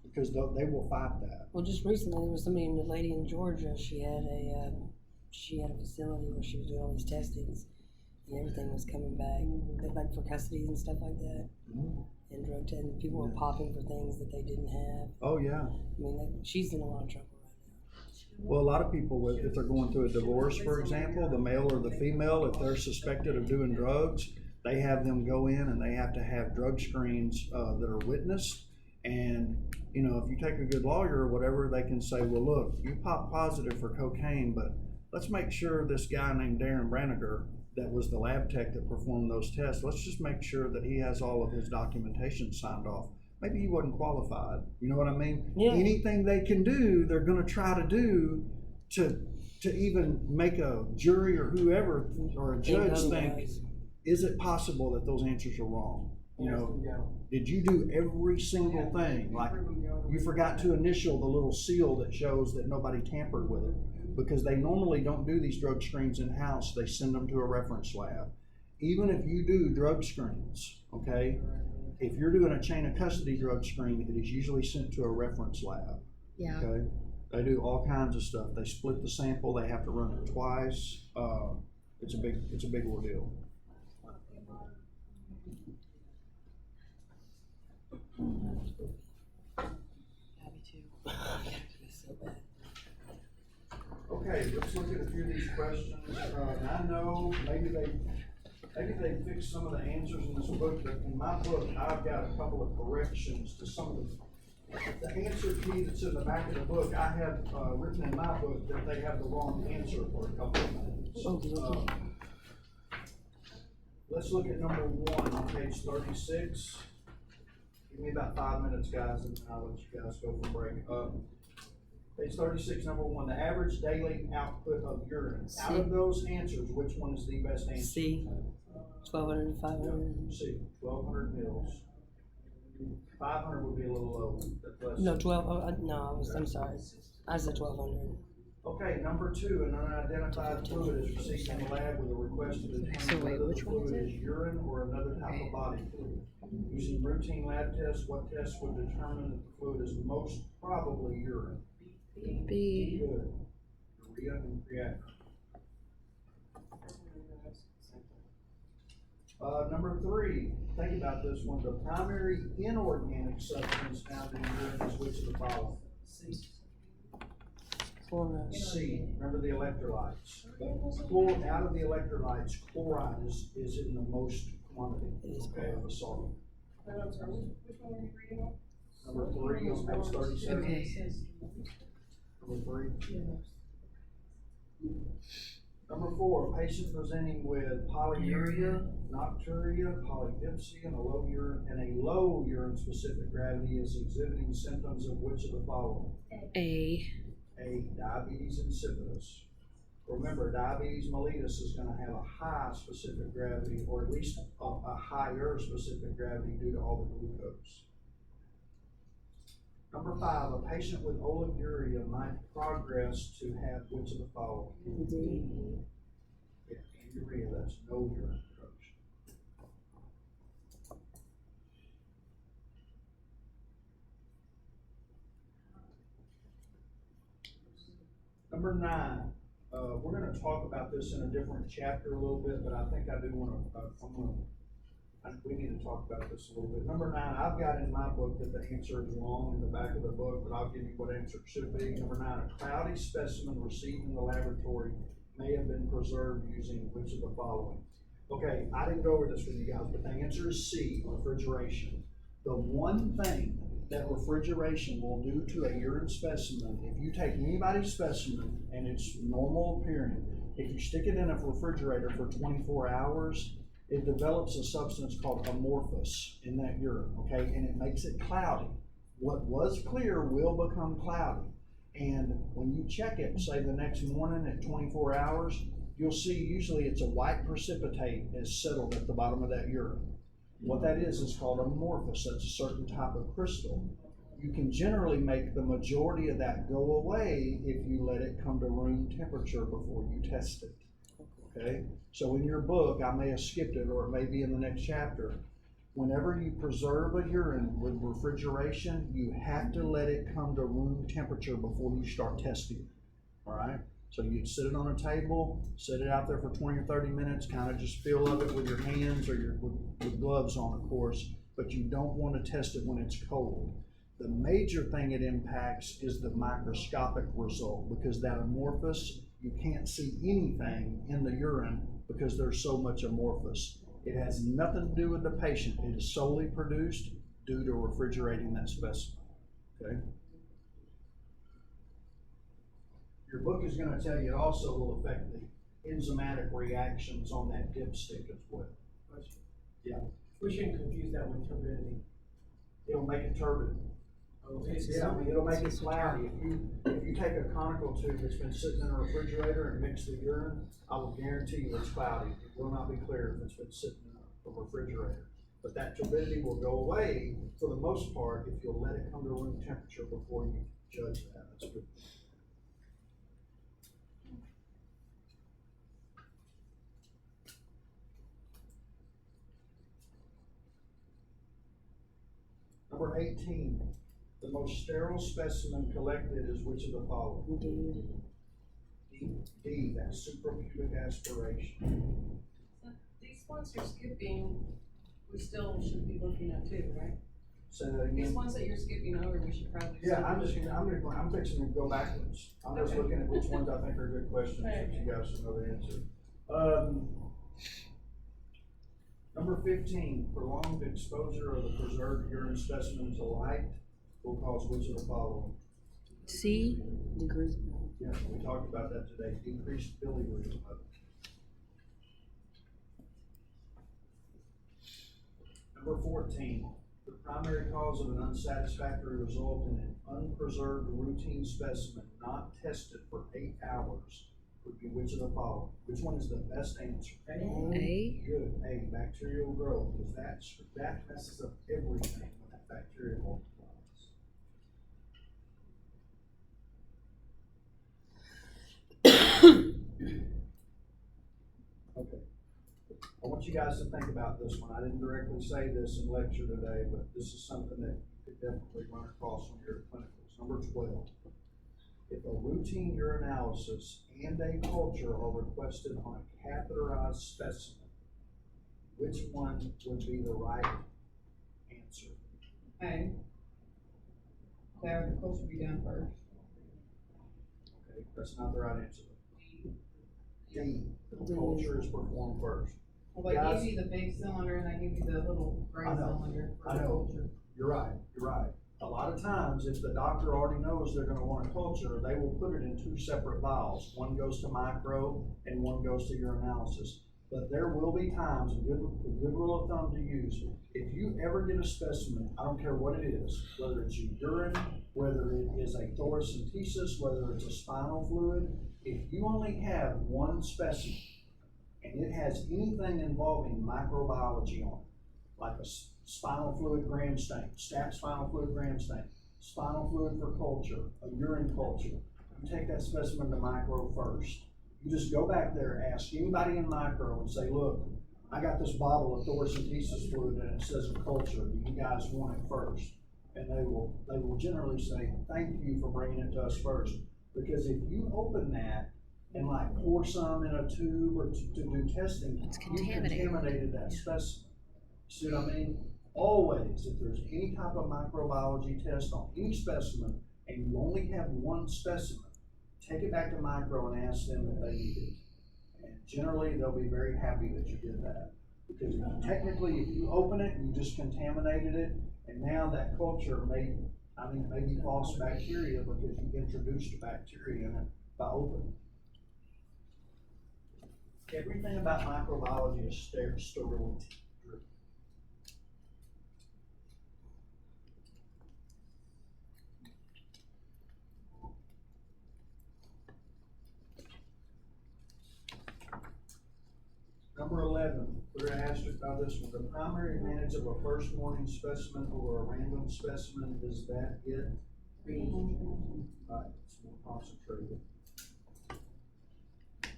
Because they will fight that. Well, just recently there was somebody, a lady in Georgia. She had a facility where she was doing all these testings, and everything was coming back, like for custody and stuff like that. Mm-hmm. And doing drug tests, and people were Yeah. popping for things that they didn't have. Oh, yeah. I mean, she's in a lot of trouble right now. Well, a lot of people, if they're going through a divorce, for example, the male or the female, if they're suspected of doing drugs, they have them go in and they have to have drug screens that are witnessed. And, you know, if you take a good lawyer or whatever, they can say, well, look, you pop positive for cocaine, but let's make sure this guy named Darren Braniger, that was the lab tech that performed those tests, let's just make sure that he has all of his documentation signed off. Maybe he wasn't qualified. You know what I mean? Yeah. Anything they can do, they're going to try to do to even make a jury or whoever or a judge think, otherwise. is it possible that those answers are wrong? You know, did you do every single thing? Like, you forgot to initial the little seal that shows that nobody tampered with it, because they normally don't do these drug screens in-house. They send them to a reference lab. Even if you do drug screens, okay, if you're doing a chain of custody drug screen, it is usually sent to a reference lab. Yeah. Okay, they do all kinds of stuff. They split the sample. They have to run it twice. It's a big ordeal. Happy to. It's so bad. Okay, let's look at a few of these questions. And I know maybe they fixed some of the answers in this book, but in my book, I've got a couple of corrections to some of the answer key that's in the back of the book. I have written in my book that they have the wrong answer for a couple of things. Let's look at number 1 on page 36. Give me about 5 minutes, guys, and I'll let you guys go for break. Page 36, number 1, the average daily output of urine. Out of those answers, which one is the best answer? C, 1,200 to 500. C, 1,200 mils. 500 would be a little low. That's less. No, 12. I'm sorry. I said 1,200. Okay, number 2, an unidentified fluid is received in the lab with a request to determine So wait, whether the which one is fluid it? is urine or another type of body fluid. Using routine lab tests, what tests would determine that the fluid is most probably urine? B. Good. Urea and creatinine. Number 3, think about this one. The primary inorganic substance found in urine is which of the following? Chloride. C, remember the electrolytes. Out of the electrolytes, chloride is in the most quantity, okay, of a solvent. Which one were you reading on? Number 3 is page 37. Okay. Number 3. Number 4, a patient presenting with polyuria, nocturia, polydipsia, and a low urine specific gravity is exhibiting symptoms of which of the following? A. A, diabetes insipidus. Remember, diabetes mellitus is going to have a high specific gravity, or at least a higher specific gravity due to all the glucose. Number 5, a patient with oliguria might progress to have which of the following? Yeah, anuria, that's no urine production. Number 9, we're going to talk about this in a different chapter a little bit, but I think I do want to, we need to talk about this a little bit. Number 9, I've got in my book that the answer is wrong in the back of the book, but I'll give you what answer it should be. Number 9, a cloudy specimen received in the laboratory may have been preserved using which of the following? Okay, I didn't go over this with you guys, but the answer is C, refrigeration. The one thing that refrigeration will do to a urine specimen, if you take anybody's specimen and it's normal appearing, if you stick it in a refrigerator for 24 hours, it develops a substance called amorphous in that urine, okay, and it makes it cloudy. What was clear will become cloudy. And when you check it, say the next morning at 24 hours, you'll see usually it's a white precipitate that's settled at the bottom of that urine. What that is called amorphous. That's a certain type of crystal. You can generally make the majority of that go away if you let it come to room temperature before you test it. Okay? So in your book, I may have skipped it, or it may be in the next chapter. Whenever you preserve a urine with refrigeration, you have to let it come to room temperature before you start testing it. All right? So you'd sit it on a table, sit it out there for 20 or 30 minutes, kind of just feel of it with your hands or with gloves on, of course, but you don't want to test it when it's cold. The major thing it impacts is the microscopic result, because that amorphous, you can't see anything in the urine because there's so much amorphous. It has nothing to do with the patient. It is solely produced due to refrigerating that specimen, okay? Your book is gonna tell you it also will affect the enzymatic reactions on that dipstick as well. Question. Yeah. We shouldn't confuse that with turbidity. It'll make it turbid. Yeah, I mean, it'll make it cloudy. If you take a conical tube that's been sitting in a refrigerator and mix the urine, I will guarantee you it's cloudy. It will not be clear if it's been sitting in a refrigerator. But that turbidity will go away for the most part if you'll let it come to room temperature before you judge that. That's good. Number 18, the most sterile specimen collected is which of the following? D, that's suprapubic aspiration. So these ones you're skipping, we still should be looking at too, right? Say that These again. ones that you're skipping over, we should probably. Yeah, still I'm be looking at. I'm fixing to go backwards. I'm just Okay. looking at which ones I think are good questions, Okay. if you guys should know the answer. Number 15, prolonged exposure of the preserved urine specimen to light will cause which of the following? C. Decrease. Yeah, we talked about that today, decreased bilirubin level. Number 14, the primary cause of an unsatisfactory result in an unpreserved routine specimen not tested for 8 hours would be which of the following? Which one is the best answer? A. Good, A, bacterial growth, because that messes up everything when that bacteria multiplies. Okay. I want you guys to think about this one. I didn't directly say this in lecture today, but this is something that you could definitely run across when you're at clinicals. Number 12. If a routine urinalysis and a culture are requested on a catheterized specimen, which one would be the right answer? A. That would, the culture be done first. Okay, that's not the right answer. D, the culture is performed first. Well, they Guys- give you the big cylinder and they give you the little gray I know, cylinder for I the know. culture. You're right, you're right. A lot of times, if the doctor already knows they're gonna want a culture, they will put it in 2 separate vials. One goes to micro and one goes to urinalysis. But there will be times, a good rule of thumb to use, if you ever get a specimen, I don't care what it is, whether it's your urine, whether it is a thoracentesis, whether it's a spinal fluid, if you only have one specimen and it has anything involving microbiology on it, like a spinal fluid gram stain, stat spinal fluid gram stain, spinal fluid for culture, a urine culture, you take that specimen to micro first. You just go back there, ask anybody in micro and say, look, I got this bottle of thoracentesis fluid and it says a culture, do you guys want it first? And they will generally say, thank you for bringing it to us first. Because if you open that and like pour some in a tube or to do testing, It's you contaminated. contaminated that specimen. See what I mean? Always, if there's any type of microbiology test on any specimen and you only have one specimen, take it back to micro and ask them if they need it. And generally, they'll be very happy that you did that. Because technically, if you open it, you just contaminated it, and now that culture may be false bacteria because you introduced a bacteria in it by opening. Everything about microbiology is sterility. Number 11, we're going to ask you about this one. The primary advantage of a first morning specimen over a random specimen is that it, right, it's more concentrated.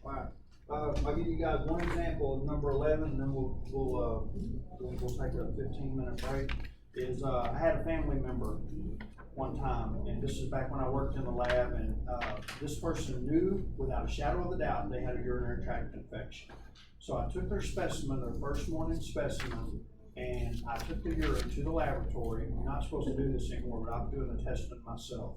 All right, I'll give you guys one example of number 11, and then we'll take a 15-minute break. I had a family member one time, and this is back when I worked in the lab, and this person knew without a shadow of a doubt they had a urinary tract infection. So I took their specimen, their first morning specimen, and I took the urine to the laboratory. You're not supposed to do this anymore, but I'm doing the testing myself.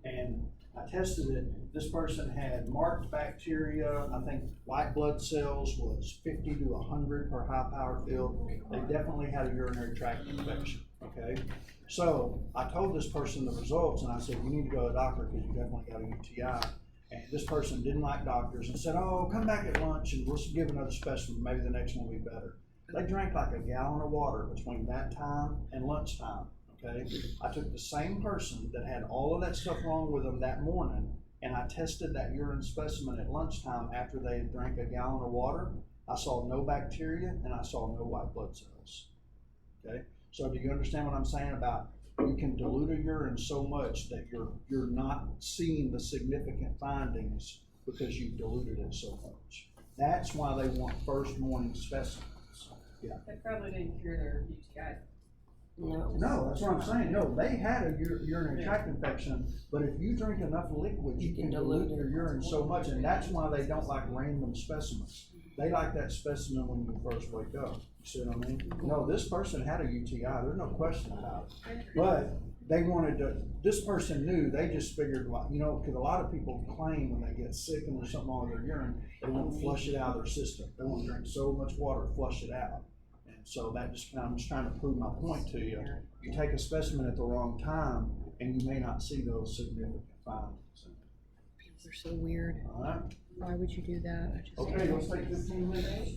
And I tested it. This person had marked bacteria. I think white blood cells was 50 to 100 per high power field. They definitely had a urinary tract infection, okay? So I told this person the results, and I said, you need to go to a doctor because you definitely got a UTI. And this person didn't like doctors and said, oh, come back at lunch and we'll give another specimen. Maybe the next one will be better. They drank like a gallon of water between that time and lunchtime, okay? I took the same person that had all of that stuff wrong with them that morning, and I tested that urine specimen at lunchtime after they had drank a gallon of water. I saw no bacteria and I saw no white blood cells, okay? So do you understand what I'm saying about you can dilute a urine so much that you're not seeing the significant findings because you've diluted it so much? That's why they want first morning specimens. Yeah. They probably didn't cure their UTI. No, that's what I'm saying. No, they had a urinary tract infection, but if you drink enough liquid, you can dilute your urine so much, and that's why they don't like random specimens. They like that specimen when you first wake up. You see what I mean? No, this person had a UTI. There's no question about it. But they wanted to, this person knew, they just figured, you know, because a lot of people claim when they get sick and there's something wrong with their urine, they won't flush it out of their system. They want to drink so much water to flush it out. And so that just I'm just trying to prove my point to you. You take a specimen at the wrong time and you may not see those significant findings. People are so weird. All right. Why would you do that? I just Okay, let's take 15 minutes.